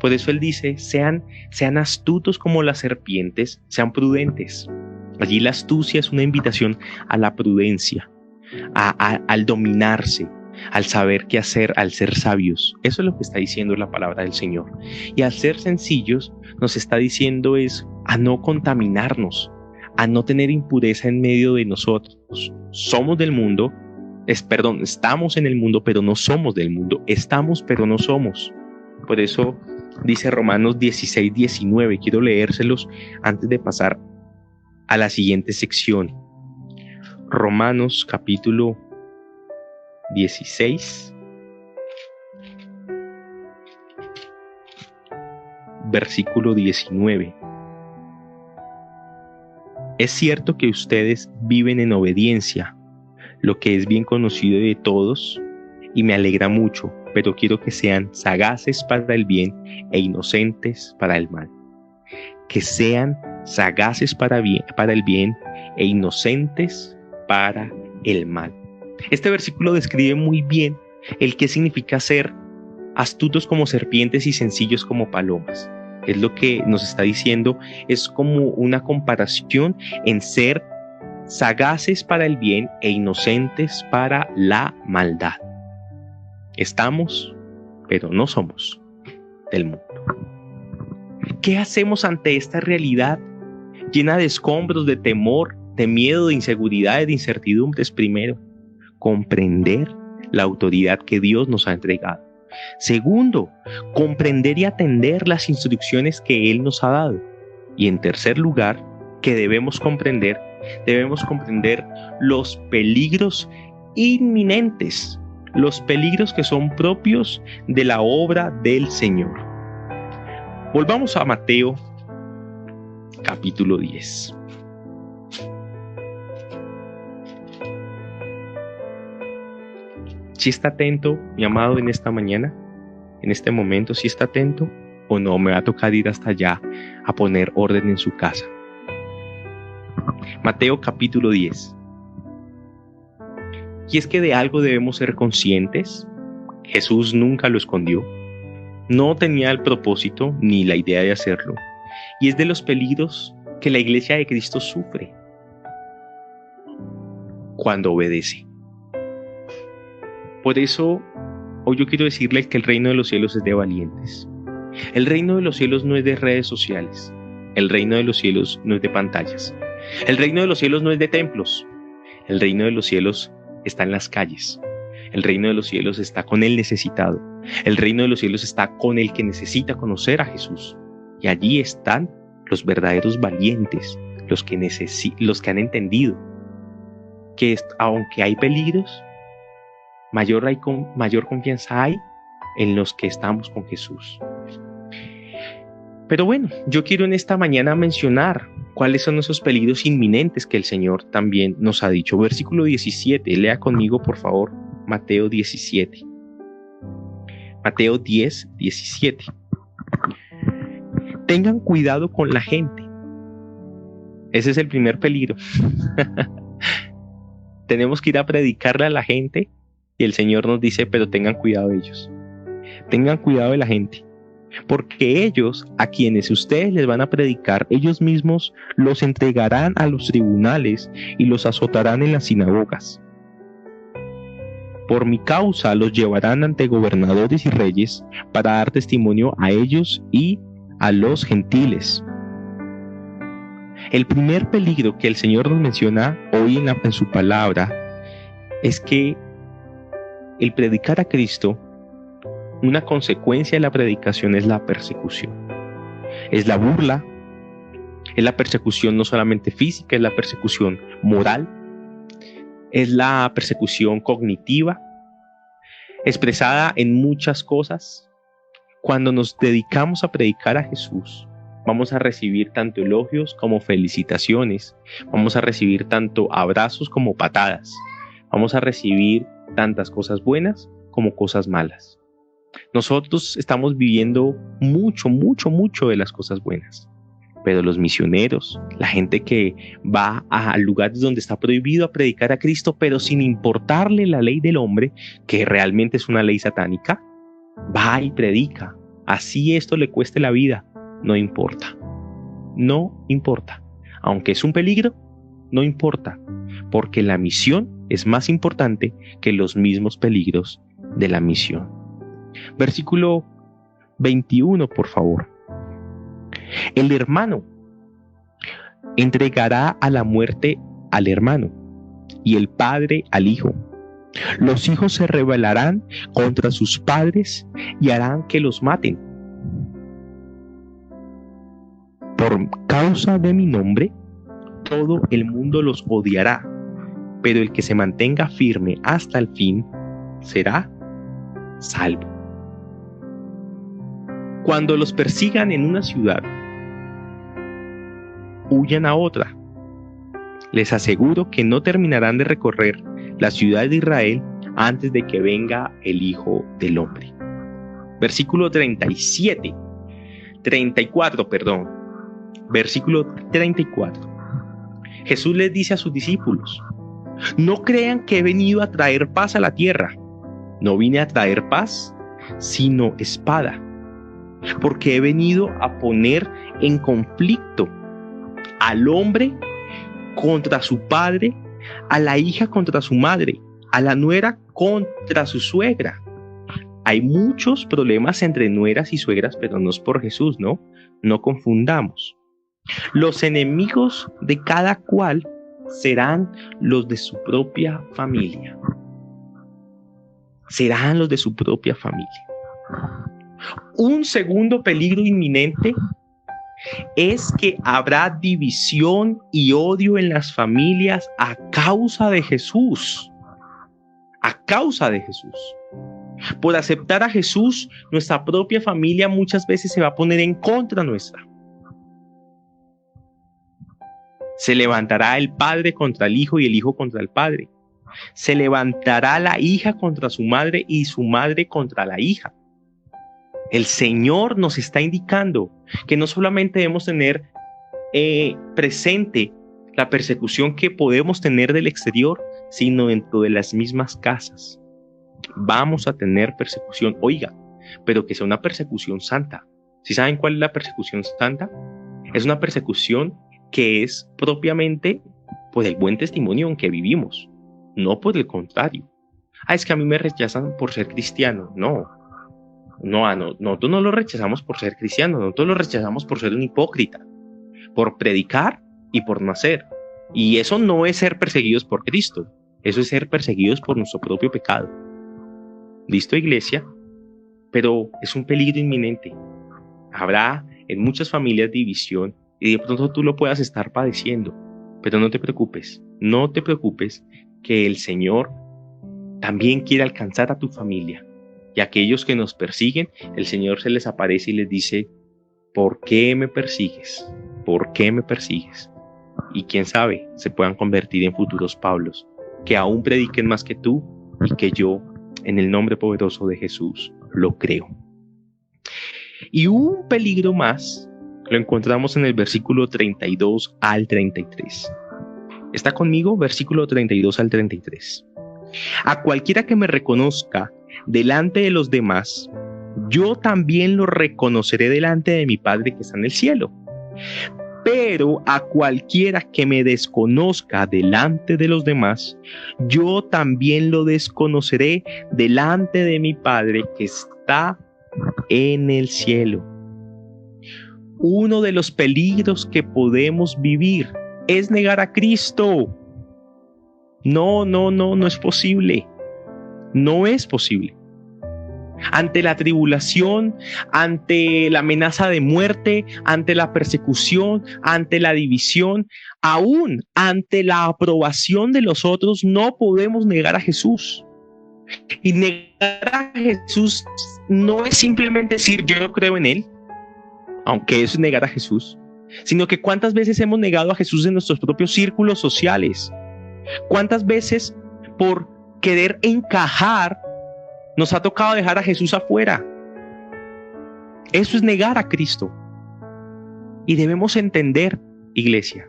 Por eso Él dice, sean astutos como las serpientes, sean prudentes. Allí la astucia es una invitación a la prudencia, al dominarse, al saber qué hacer, al ser sabios. Eso es lo que está diciendo la palabra del Señor. Y al ser sencillos nos está diciendo es a no contaminarnos, a no tener impureza en medio de nosotros. Somos del mundo, estamos en el mundo, pero no somos del mundo. Estamos, pero no somos. Por eso dice Romanos 16, 19. Quiero leérselos antes de pasar a la siguiente sección. Romanos capítulo 16, versículo 19. Es cierto que ustedes viven en obediencia, lo que es bien conocido de todos, y me alegra mucho, pero quiero que sean sagaces para el bien e inocentes para el mal. Que sean sagaces para el bien e inocentes para el mal. Este versículo describe muy bien el qué significa ser astutos como serpientes y sencillos como palomas. Es lo que nos está diciendo, es como una comparación en ser sagaces para el bien e inocentes para la maldad. Estamos, pero no somos del mundo. ¿Qué hacemos ante esta realidad llena de escombros, de temor, de miedo, de inseguridades, de incertidumbres? Primero, comprender la autoridad que Dios nos ha entregado. Segundo, comprender y atender las instrucciones que Él nos ha dado. Y en tercer lugar, que debemos comprender los peligros inminentes, los peligros que son propios de la obra del Señor. Volvamos a Mateo capítulo 10. Si está atento, mi amado, en esta mañana, en este momento, si está atento o no, me va a tocar ir hasta allá a poner orden en su casa. Mateo capítulo 10. Y es que de algo debemos ser conscientes. Jesús nunca lo escondió. No tenía el propósito ni la idea de hacerlo. Y es de los peligros que la iglesia de Cristo sufre cuando obedece. Por eso, hoy yo quiero decirle que el reino de los cielos es de valientes. El reino de los cielos no es de redes sociales. El reino de los cielos no es de pantallas. El reino de los cielos no es de templos. El reino de los cielos está en las calles. El reino de los cielos está con el necesitado. El reino de los cielos está con el que necesita conocer a Jesús. Y allí están los verdaderos valientes, los que han entendido que aunque hay peligros, mayor confianza hay en los que estamos con Jesús. Pero bueno, yo quiero en esta mañana mencionar cuáles son esos peligros inminentes que el Señor también nos ha dicho. Versículo 17, lea conmigo por favor, Mateo 17. Mateo 10, 17. Tengan cuidado con la gente. Ese es el primer peligro. Tenemos que ir a predicarle a la gente y el Señor nos dice, pero tengan cuidado de ellos. Tengan cuidado de la gente. Porque ellos, a quienes ustedes les van a predicar, ellos mismos los entregarán a los tribunales y los azotarán en las sinagogas. Por mi causa los llevarán ante gobernadores y reyes para dar testimonio a ellos y a los gentiles. El primer peligro que el Señor nos menciona hoy en su palabra es que el predicar a Cristo, una consecuencia de la predicación es la persecución. Es la burla, es la persecución no solamente física, es la persecución moral, es la persecución cognitiva, expresada en muchas cosas. Cuando nos dedicamos a predicar a Jesús, vamos a recibir tanto elogios como felicitaciones, vamos a recibir tanto abrazos como patadas, vamos a recibir tantas cosas buenas como cosas malas. Nosotros estamos viviendo mucho de las cosas buenas, pero los misioneros, la gente que va a lugares donde está prohibido a predicar a Cristo, pero sin importarle la ley del hombre, que realmente es una ley satánica, va y predica. Así esto le cueste la vida, no importa. No importa. Aunque es un peligro, no importa, porque la misión es más importante que los mismos peligros de la misión. Versículo 21, por favor. El hermano entregará a la muerte al hermano y el padre al hijo. Los hijos se rebelarán contra sus padres y harán que los maten. Por causa de mi nombre, todo el mundo los odiará, pero el que se mantenga firme hasta el fin será salvo. Cuando los persigan en una ciudad, huyan a otra. Les aseguro que no terminarán de recorrer la ciudad de Israel antes de que venga el Hijo del Hombre. Versículo 34. Versículo 34. Jesús les dice a sus discípulos: no crean que he venido a traer paz a la tierra. No vine a traer paz, sino espada. Porque he venido a poner en conflicto al hombre contra su padre, a la hija contra su madre, a la nuera contra su suegra. Hay muchos problemas entre nueras y suegras, pero no es por Jesús, ¿no? No confundamos. Los enemigos de cada cual serán los de su propia familia. Serán los de su propia familia. Un segundo peligro inminente es que habrá división y odio en las familias a causa de Jesús. A causa de Jesús. Por aceptar a Jesús, nuestra propia familia muchas veces se va a poner en contra nuestra. Se levantará el padre contra el hijo y el hijo contra el padre. Se levantará la hija contra su madre y su madre contra la hija. El Señor nos está indicando que no solamente debemos tener presente la persecución que podemos tener del exterior, sino dentro de las mismas casas. Vamos a tener persecución, oiga, pero que sea una persecución santa. ¿Sí saben cuál es la persecución santa? Es una persecución que es propiamente por el buen testimonio en que vivimos, no por el contrario. Es que a mí me rechazan por ser cristiano. No, nosotros no lo rechazamos por ser cristiano, nosotros lo rechazamos por ser un hipócrita, por predicar y por no hacer. Y eso no es ser perseguidos por Cristo, eso es ser perseguidos por nuestro propio pecado. ¿Listo, iglesia? Pero es un peligro inminente. Habrá en muchas familias división y de pronto tú lo puedas estar padeciendo, pero no te preocupes que el Señor también quiere alcanzar a tu familia. Y a aquellos que nos persiguen, el Señor se les aparece y les dice: ¿por qué me persigues? ¿Por qué me persigues? Y quién sabe, se puedan convertir en futuros Pablos, que aún prediquen más que tú y que yo, en el nombre poderoso de Jesús, lo creo. Y un peligro más lo encontramos en el versículo 32 al 33. ¿Está conmigo? Versículo 32 al 33. A cualquiera que me reconozca delante de los demás, yo también lo reconoceré delante de mi Padre que está en el cielo. Pero a cualquiera que me desconozca delante de los demás, yo también lo desconoceré delante de mi Padre que está en el cielo. Uno de los peligros que podemos vivir es negar a Cristo. No es posible. No es posible. Ante la tribulación, ante la amenaza de muerte, ante la persecución, ante la división, aún ante la aprobación de los otros, no podemos negar a Jesús. Y negar a Jesús no es simplemente decir yo no creo en Él, aunque eso es negar a Jesús, sino que cuántas veces hemos negado a Jesús en nuestros propios círculos sociales. Cuántas veces por querer encajar nos ha tocado dejar a Jesús afuera. Eso es negar a Cristo. Y debemos entender, iglesia,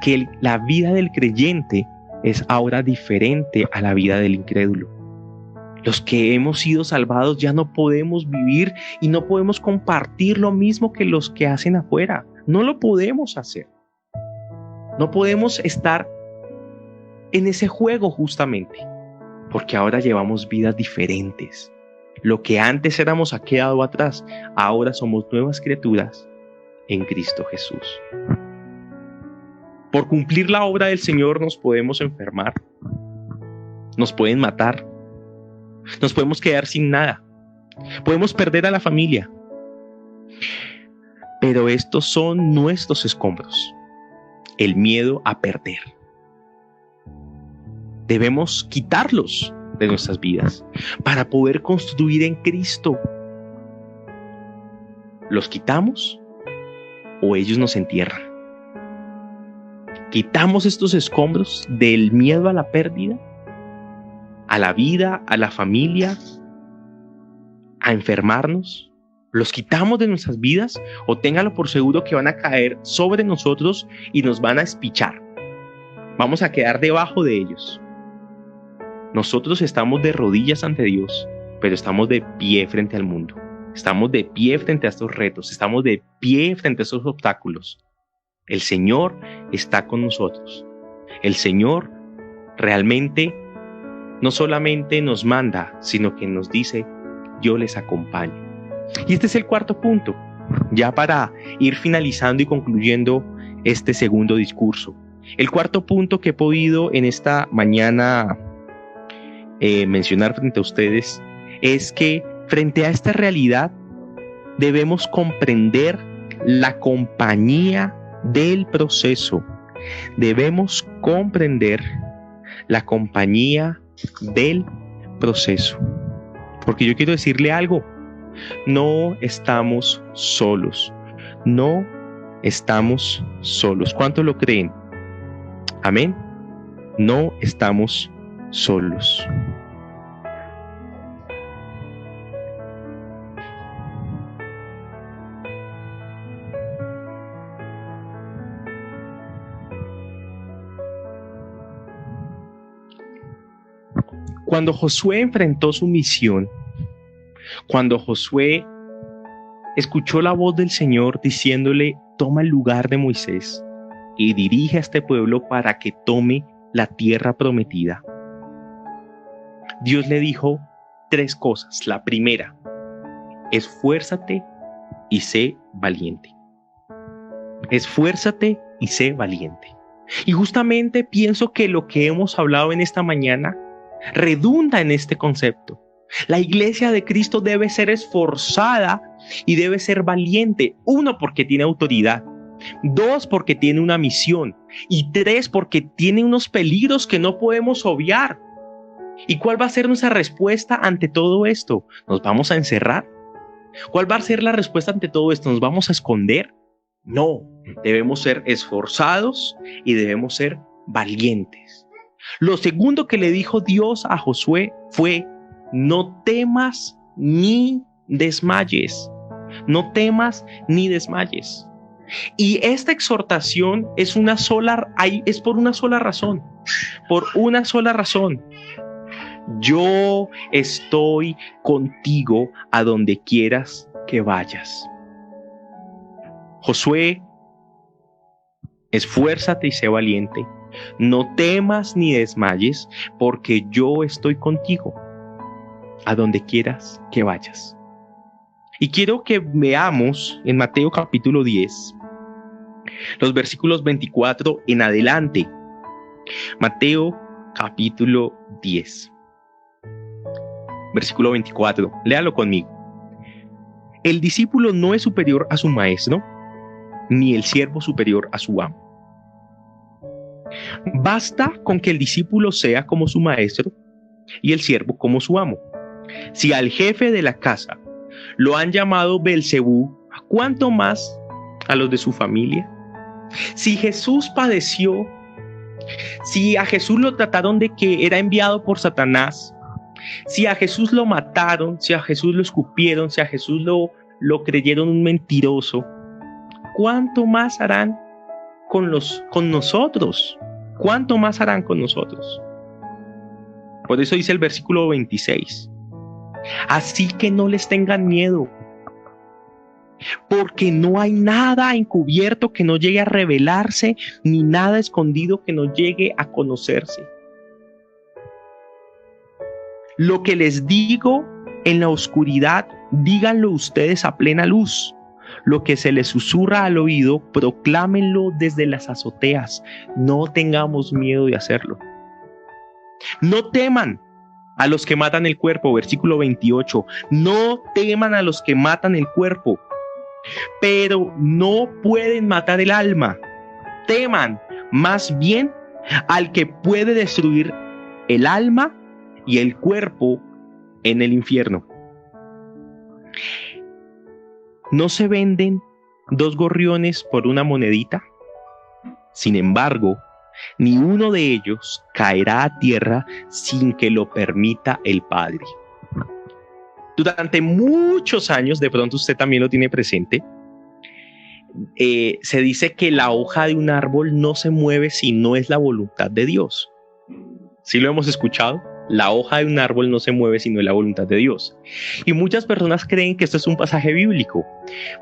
que la vida del creyente es ahora diferente a la vida del incrédulo. Los que hemos sido salvados ya no podemos vivir y no podemos compartir lo mismo que los que hacen afuera. No lo podemos hacer. No podemos estar en ese juego justamente, porque ahora llevamos vidas diferentes. Lo que antes éramos ha quedado atrás. Ahora somos nuevas criaturas en Cristo Jesús. Por cumplir la obra del Señor nos podemos enfermar, nos pueden matar, nos podemos quedar sin nada, podemos perder a la familia. Pero estos son nuestros escombros, el miedo a perder. Debemos quitarlos de nuestras vidas para poder construir en Cristo. ¿Los quitamos o ellos nos entierran? Quitamos estos escombros del miedo a la pérdida, a la vida, a la familia, a enfermarnos. Los quitamos de nuestras vidas, o téngalo por seguro que van a caer sobre nosotros y nos van a espichar. Vamos a quedar debajo de ellos. Nosotros estamos de rodillas ante Dios, pero estamos de pie frente al mundo. Estamos de pie frente a estos retos, estamos de pie frente a estos obstáculos. El Señor está con nosotros. El Señor realmente no solamente nos manda, sino que nos dice, yo les acompaño. Y este es el cuarto punto, ya para ir finalizando y concluyendo este segundo discurso. El cuarto punto que he podido en esta mañana mencionar frente a ustedes es que frente a esta realidad debemos comprender la compañía del proceso. Debemos comprender la compañía del proceso. Porque yo quiero decirle algo, no estamos solos, no estamos solos. ¿Cuántos lo creen? Amén. No estamos solos. Cuando Josué enfrentó su misión, cuando Josué escuchó la voz del Señor diciéndole, toma el lugar de Moisés y dirige a este pueblo para que tome la tierra prometida, Dios le dijo 3 cosas. La primera, esfuérzate y sé valiente. Esfuérzate y sé valiente. Y justamente pienso que lo que hemos hablado en esta mañana redunda en este concepto. La iglesia de Cristo debe ser esforzada y debe ser valiente. 1, porque tiene autoridad. 2, porque tiene una misión. Y 3, porque tiene unos peligros que no podemos obviar. ¿Y cuál va a ser nuestra respuesta ante todo esto? ¿Nos vamos a encerrar? ¿Cuál va a ser la respuesta ante todo esto? ¿Nos vamos a esconder? No, debemos ser esforzados y debemos ser valientes. Lo segundo que le dijo Dios a Josué fue, no temas ni desmayes. No temas ni desmayes. Y esta exhortación es por una sola razón. Por una sola razón. Yo estoy contigo a donde quieras que vayas. Josué, esfuérzate y sé valiente. No temas ni desmayes, porque yo estoy contigo a donde quieras que vayas. Y quiero que veamos en Mateo capítulo 10, los versículos 24 en adelante. Mateo capítulo 10. Versículo 24, léalo conmigo. El discípulo no es superior a su maestro, ni el siervo superior a su amo. Basta con que el discípulo sea como su maestro y el siervo como su amo. Si al jefe de la casa lo han llamado Beelzebú, ¿cuánto más a los de su familia? Si Jesús padeció, si a Jesús lo trataron de que era enviado por Satanás, si a Jesús lo mataron, si a Jesús lo escupieron, si a Jesús lo creyeron un mentiroso, ¿cuánto más harán con nosotros? ¿Cuánto más harán con nosotros? Por eso dice el versículo 26. Así que no les tengan miedo, porque no hay nada encubierto que no llegue a revelarse, ni nada escondido que no llegue a conocerse. Lo que les digo en la oscuridad, díganlo ustedes a plena luz. Lo que se les susurra al oído, proclámenlo desde las azoteas. No tengamos miedo de hacerlo. No teman a los que matan el cuerpo, versículo 28. No teman a los que matan el cuerpo, pero no pueden matar el alma. Teman más bien al que puede destruir el alma y el cuerpo en el infierno. ¿No se venden 2 gorriones por una monedita? Sin embargo, ni uno de ellos caerá a tierra sin que lo permita el Padre. Durante muchos años, de pronto usted también lo tiene presente, se dice que la hoja de un árbol no se mueve si no es la voluntad de Dios. ¿Sí lo hemos escuchado? La hoja de un árbol no se mueve si no es la voluntad de Dios. Y muchas personas creen que esto es un pasaje bíblico,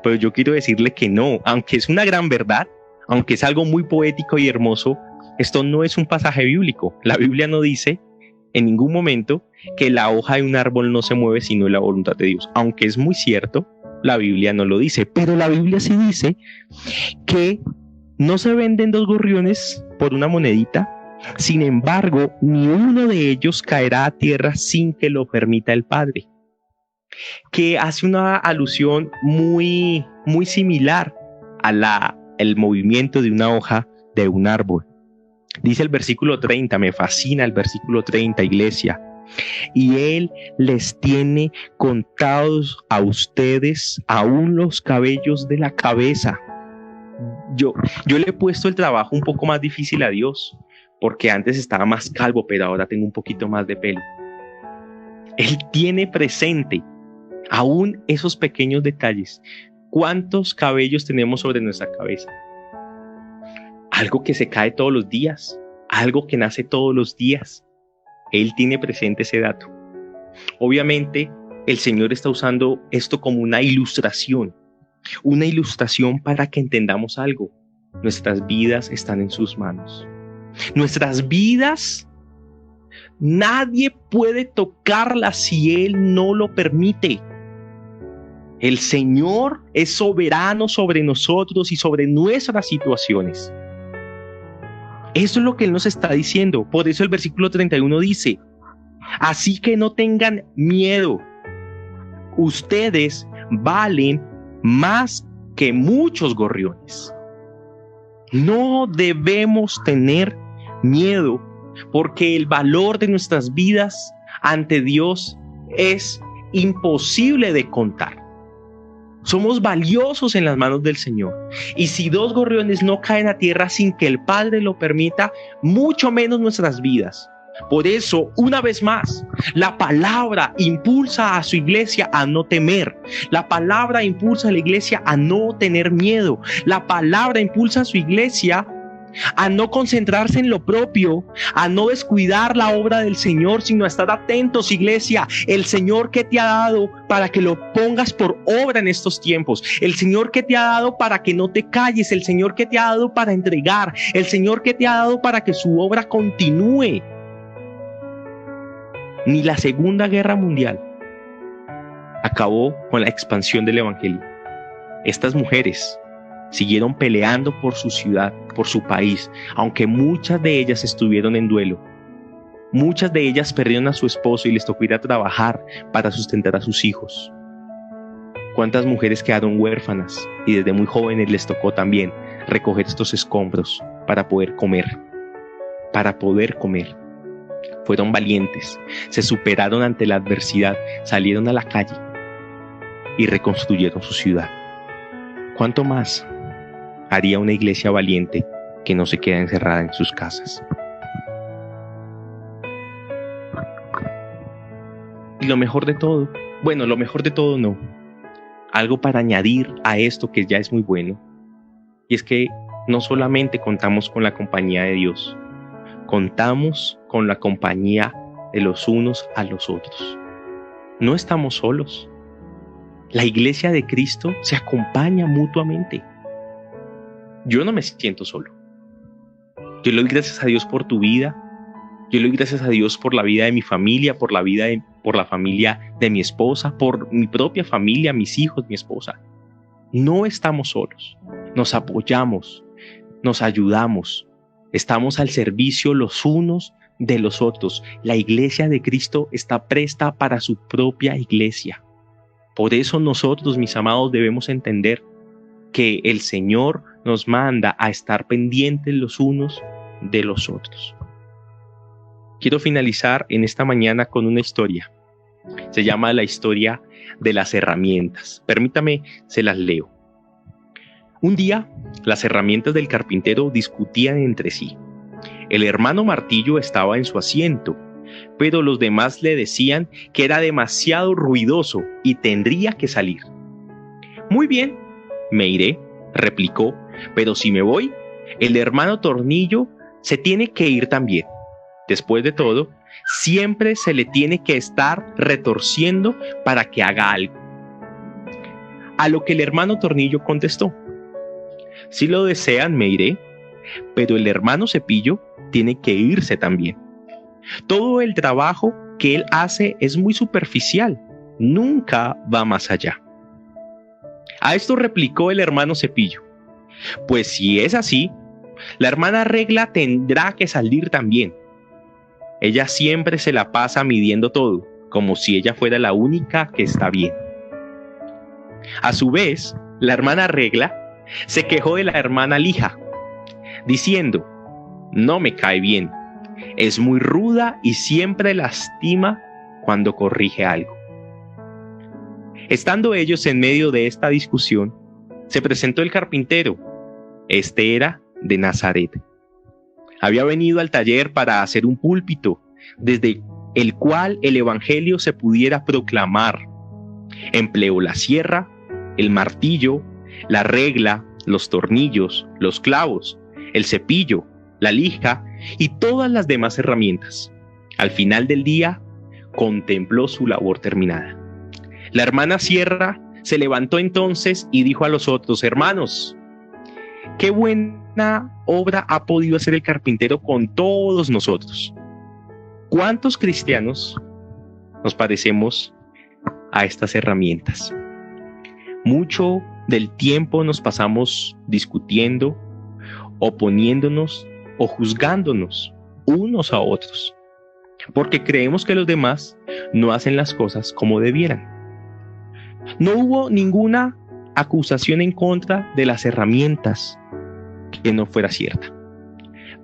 pero yo quiero decirle que no, aunque es una gran verdad, aunque es algo muy poético y hermoso, esto no es un pasaje bíblico. La Biblia no dice en ningún momento que la hoja de un árbol no se mueve si no es la voluntad de Dios. Aunque es muy cierto, la Biblia no lo dice, pero la Biblia sí dice que no se venden 2 gorriones por una monedita. Sin embargo, ni uno de ellos caerá a tierra sin que lo permita el Padre, que hace una alusión muy similar al movimiento de una hoja de un árbol. Dice el versículo 30, me fascina el versículo 30, iglesia. Y Él les tiene contados a ustedes aún los cabellos de la cabeza. Yo le he puesto el trabajo un poco más difícil a Dios, porque antes estaba más calvo, pero ahora tengo un poquito más de pelo. Él tiene presente aún esos pequeños detalles. ¿Cuántos cabellos tenemos sobre nuestra cabeza? Algo que se cae todos los días, algo que nace todos los días. Él tiene presente ese dato. Obviamente, el Señor está usando esto como una ilustración para que entendamos algo. Nuestras vidas están en sus manos. Nuestras vidas, nadie puede tocarlas si Él no lo permite. El Señor es soberano sobre nosotros y sobre nuestras situaciones. Eso es lo que Él nos está diciendo. Por eso el versículo 31 dice: así que no tengan miedo. Ustedes valen más que muchos gorriones. No debemos tener miedo, porque el valor de nuestras vidas ante Dios es imposible de contar. Somos valiosos en las manos del Señor. Y si 2 gorriones no caen a tierra sin que el Padre lo permita, mucho menos nuestras vidas. Por eso, una vez más, la palabra impulsa a su iglesia a no temer. La palabra impulsa a la iglesia a no tener miedo. La palabra impulsa a su iglesia a no concentrarse en lo propio, a no descuidar la obra del Señor, sino a estar atentos, iglesia. El Señor que te ha dado para que lo pongas por obra en estos tiempos, el Señor que te ha dado para que no te calles, el Señor que te ha dado para entregar, el Señor que te ha dado para que su obra continúe. Ni la Segunda Guerra Mundial acabó con la expansión del Evangelio. Estas mujeres siguieron peleando por su ciudad, por su país, aunque muchas de ellas estuvieron en duelo. Muchas de ellas perdieron a su esposo y les tocó ir a trabajar para sustentar a sus hijos. ¿Cuántas mujeres quedaron huérfanas y desde muy jóvenes les tocó también recoger estos escombros para poder comer? Para poder comer. Fueron valientes, se superaron ante la adversidad, salieron a la calle y reconstruyeron su ciudad. ¿Cuánto más haría una iglesia valiente que no se queda encerrada en sus casas? Y lo mejor de todo, bueno, lo mejor de todo no, algo para añadir a esto que ya es muy bueno, y es que no solamente contamos con la compañía de Dios, contamos con la compañía de los unos a los otros. No estamos solos. La iglesia de Cristo se acompaña mutuamente. Yo no me siento solo. Yo le doy gracias a Dios por tu vida. Yo le doy gracias a Dios por la vida de mi familia, por la familia de mi esposa, por mi propia familia, mis hijos, mi esposa. no estamos solos, nos apoyamos, nos ayudamos, estamos al servicio los unos de los otros. La iglesia de Cristo está presta para su propia iglesia. Por eso nosotros, mis amados, debemos entender que el Señor nos manda a estar pendientes los unos de los otros. Quiero finalizar en esta mañana con una historia. Se llama la historia de las herramientas. Permítame, se las leo. Un día, las herramientas del carpintero discutían entre sí. El hermano martillo estaba en su asiento, pero los demás le decían que era demasiado ruidoso y tendría que salir. Muy bien, me iré, replicó, pero si me voy, el hermano tornillo se tiene que ir también. Después de todo, siempre se le tiene que estar retorciendo para que haga algo. A lo que el hermano tornillo contestó: si lo desean, me iré, pero el hermano cepillo tiene que irse también. Todo el trabajo que él hace es muy superficial, nunca va más allá. A esto replicó el hermano cepillo: pues si es así, la hermana regla tendrá que salir también. Ella siempre se la pasa midiendo todo, como si ella fuera la única que está bien. A su vez, la hermana regla se quejó de la hermana lija, diciendo: no me cae bien, es muy ruda y siempre lastima cuando corrige algo. Estando ellos en medio de esta discusión, se presentó el carpintero. Este era de Nazaret. Había venido al taller para hacer un púlpito, desde el cual el evangelio se pudiera proclamar. Empleó la sierra, el martillo, la regla, los tornillos, los clavos, el cepillo, la lija y todas las demás herramientas. Al final del día, contempló su labor terminada. La hermana sierra se levantó entonces y dijo a los otros: hermanos, qué buena obra ha podido hacer el carpintero con todos nosotros. ¿Cuántos cristianos nos parecemos a estas herramientas? Mucho del tiempo nos pasamos discutiendo, oponiéndonos o juzgándonos unos a otros, porque creemos que los demás no hacen las cosas como debieran. No hubo ninguna acusación en contra de las herramientas que no fuera cierta,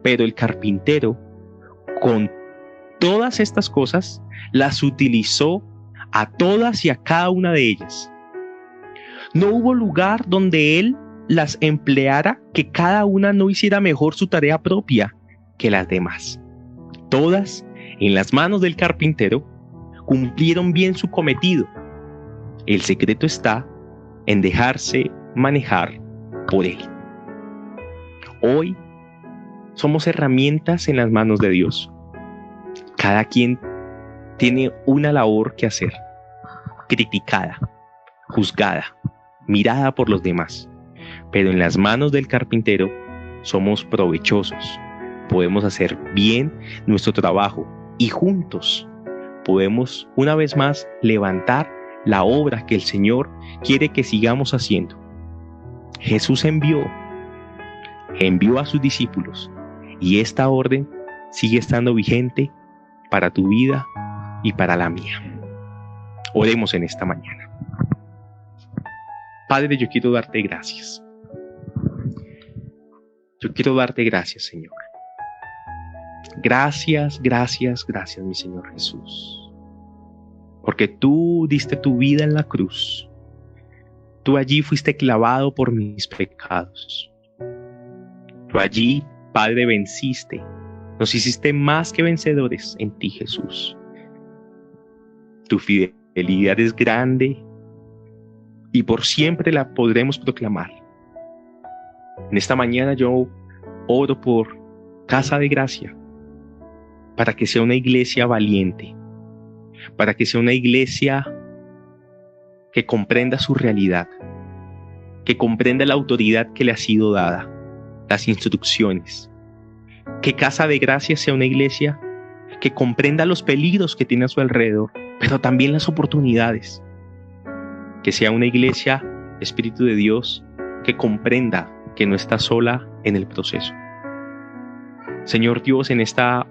pero el carpintero, con todas estas cosas, las utilizó a todas y a cada una de ellas. No hubo lugar donde él las empleara que cada una no hiciera mejor su tarea propia que las demás. Todas, en las manos del carpintero, cumplieron bien su cometido. El secreto está en dejarse manejar por él. Hoy somos herramientas en las manos de Dios. Cada quien tiene una labor que hacer, criticada, juzgada, mirada por los demás. Pero en las manos del carpintero somos provechosos. Podemos hacer bien nuestro trabajo y juntos podemos una vez más levantar la obra que el Señor quiere que sigamos haciendo. Jesús envió a sus discípulos y esta orden sigue estando vigente para tu vida y para la mía. Oremos en esta mañana. Padre, yo quiero darte gracias. Yo quiero darte gracias, Señor. Gracias, gracias, gracias, mi Señor Jesús. Porque tú diste tu vida en la cruz. Tú allí fuiste clavado por mis pecados. Tú allí, Padre, venciste. Nos hiciste más que vencedores en ti, Jesús. Tu fidelidad es grande y por siempre la podremos proclamar. En esta mañana yo oro por Casa de Gracia, para que sea una iglesia valiente, para que sea una iglesia que comprenda su realidad, que comprenda la autoridad que le ha sido dada, las instrucciones. Que Casa de Gracia sea una iglesia que comprenda los peligros que tiene a su alrededor, pero también las oportunidades. Que sea una iglesia Espíritu de Dios, que comprenda que no está sola en el proceso. Señor Dios, en esta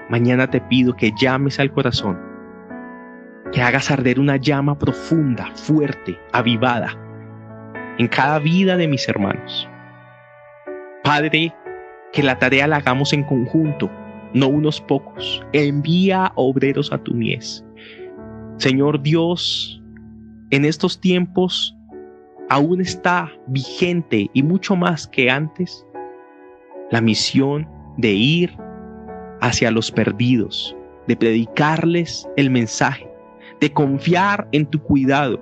mañana te pido que llames al corazón, que hagas arder una llama profunda, fuerte, avivada en cada vida de mis hermanos. Padre, que la tarea la hagamos en conjunto, no unos pocos. Envía obreros a tu mies. Señor Dios, en estos tiempos aún está vigente y mucho más que antes la misión de ir hacia los perdidos, de predicarles el mensaje, de confiar en tu cuidado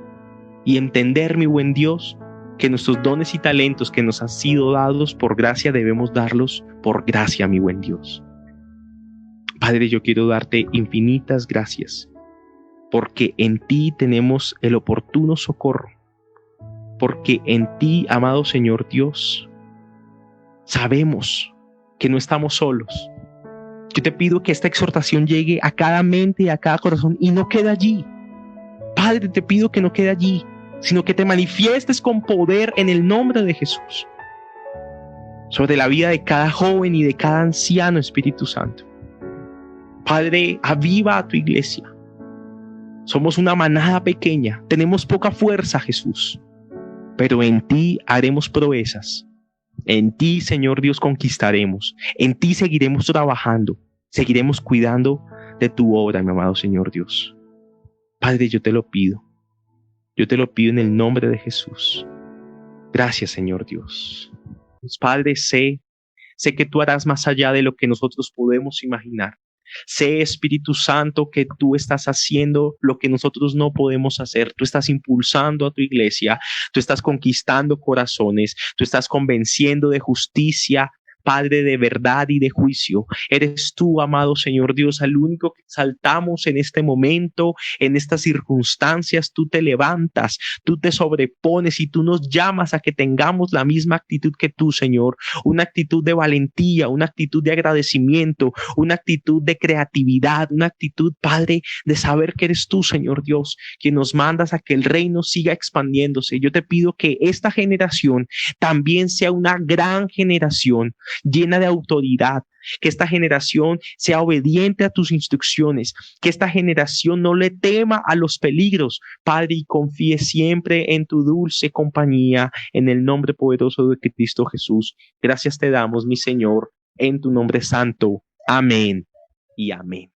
y entender, mi buen Dios, que nuestros dones y talentos que nos han sido dados por gracia debemos darlos por gracia, mi buen Dios. Padre, yo quiero darte infinitas gracias, porque en ti tenemos el oportuno socorro, porque en ti, amado Señor Dios, sabemos que no estamos solos. Yo te pido que esta exhortación llegue a cada mente y a cada corazón y no quede allí. Padre, te pido que no quede allí, sino que te manifiestes con poder en el nombre de Jesús sobre la vida de cada joven y de cada anciano, Espíritu Santo. Padre, aviva a tu iglesia. Somos una manada pequeña, tenemos poca fuerza, Jesús, pero en ti haremos proezas. En ti, Señor Dios, conquistaremos. En ti seguiremos trabajando, seguiremos cuidando de tu obra, mi amado Señor Dios. Padre, yo te lo pido en el nombre de Jesús. Gracias, Señor Dios. Padre, sé que tú harás más allá de lo que nosotros podemos imaginar. Sé, Espíritu Santo, que tú estás haciendo lo que nosotros no podemos hacer. Tú estás impulsando a tu iglesia, tú estás conquistando corazones, tú estás convenciendo de justicia, Padre, de verdad y de juicio. Eres tú, amado Señor Dios, al único que exaltamos en este momento, en estas circunstancias. Tú te levantas, tú te sobrepones y tú nos llamas a que tengamos la misma actitud que tú, Señor. Una actitud de valentía, una actitud de agradecimiento, una actitud de creatividad, una actitud, Padre, de saber que eres tú, Señor Dios, quien nos mandas a que el reino siga expandiéndose. Yo te pido que esta generación también sea una gran generación llena de autoridad, que esta generación sea obediente a tus instrucciones, que esta generación no le tema a los peligros, Padre, y confíe siempre en tu dulce compañía, en el nombre poderoso de Cristo Jesús. Gracias te damos, mi Señor, en tu nombre santo. Amén y amén.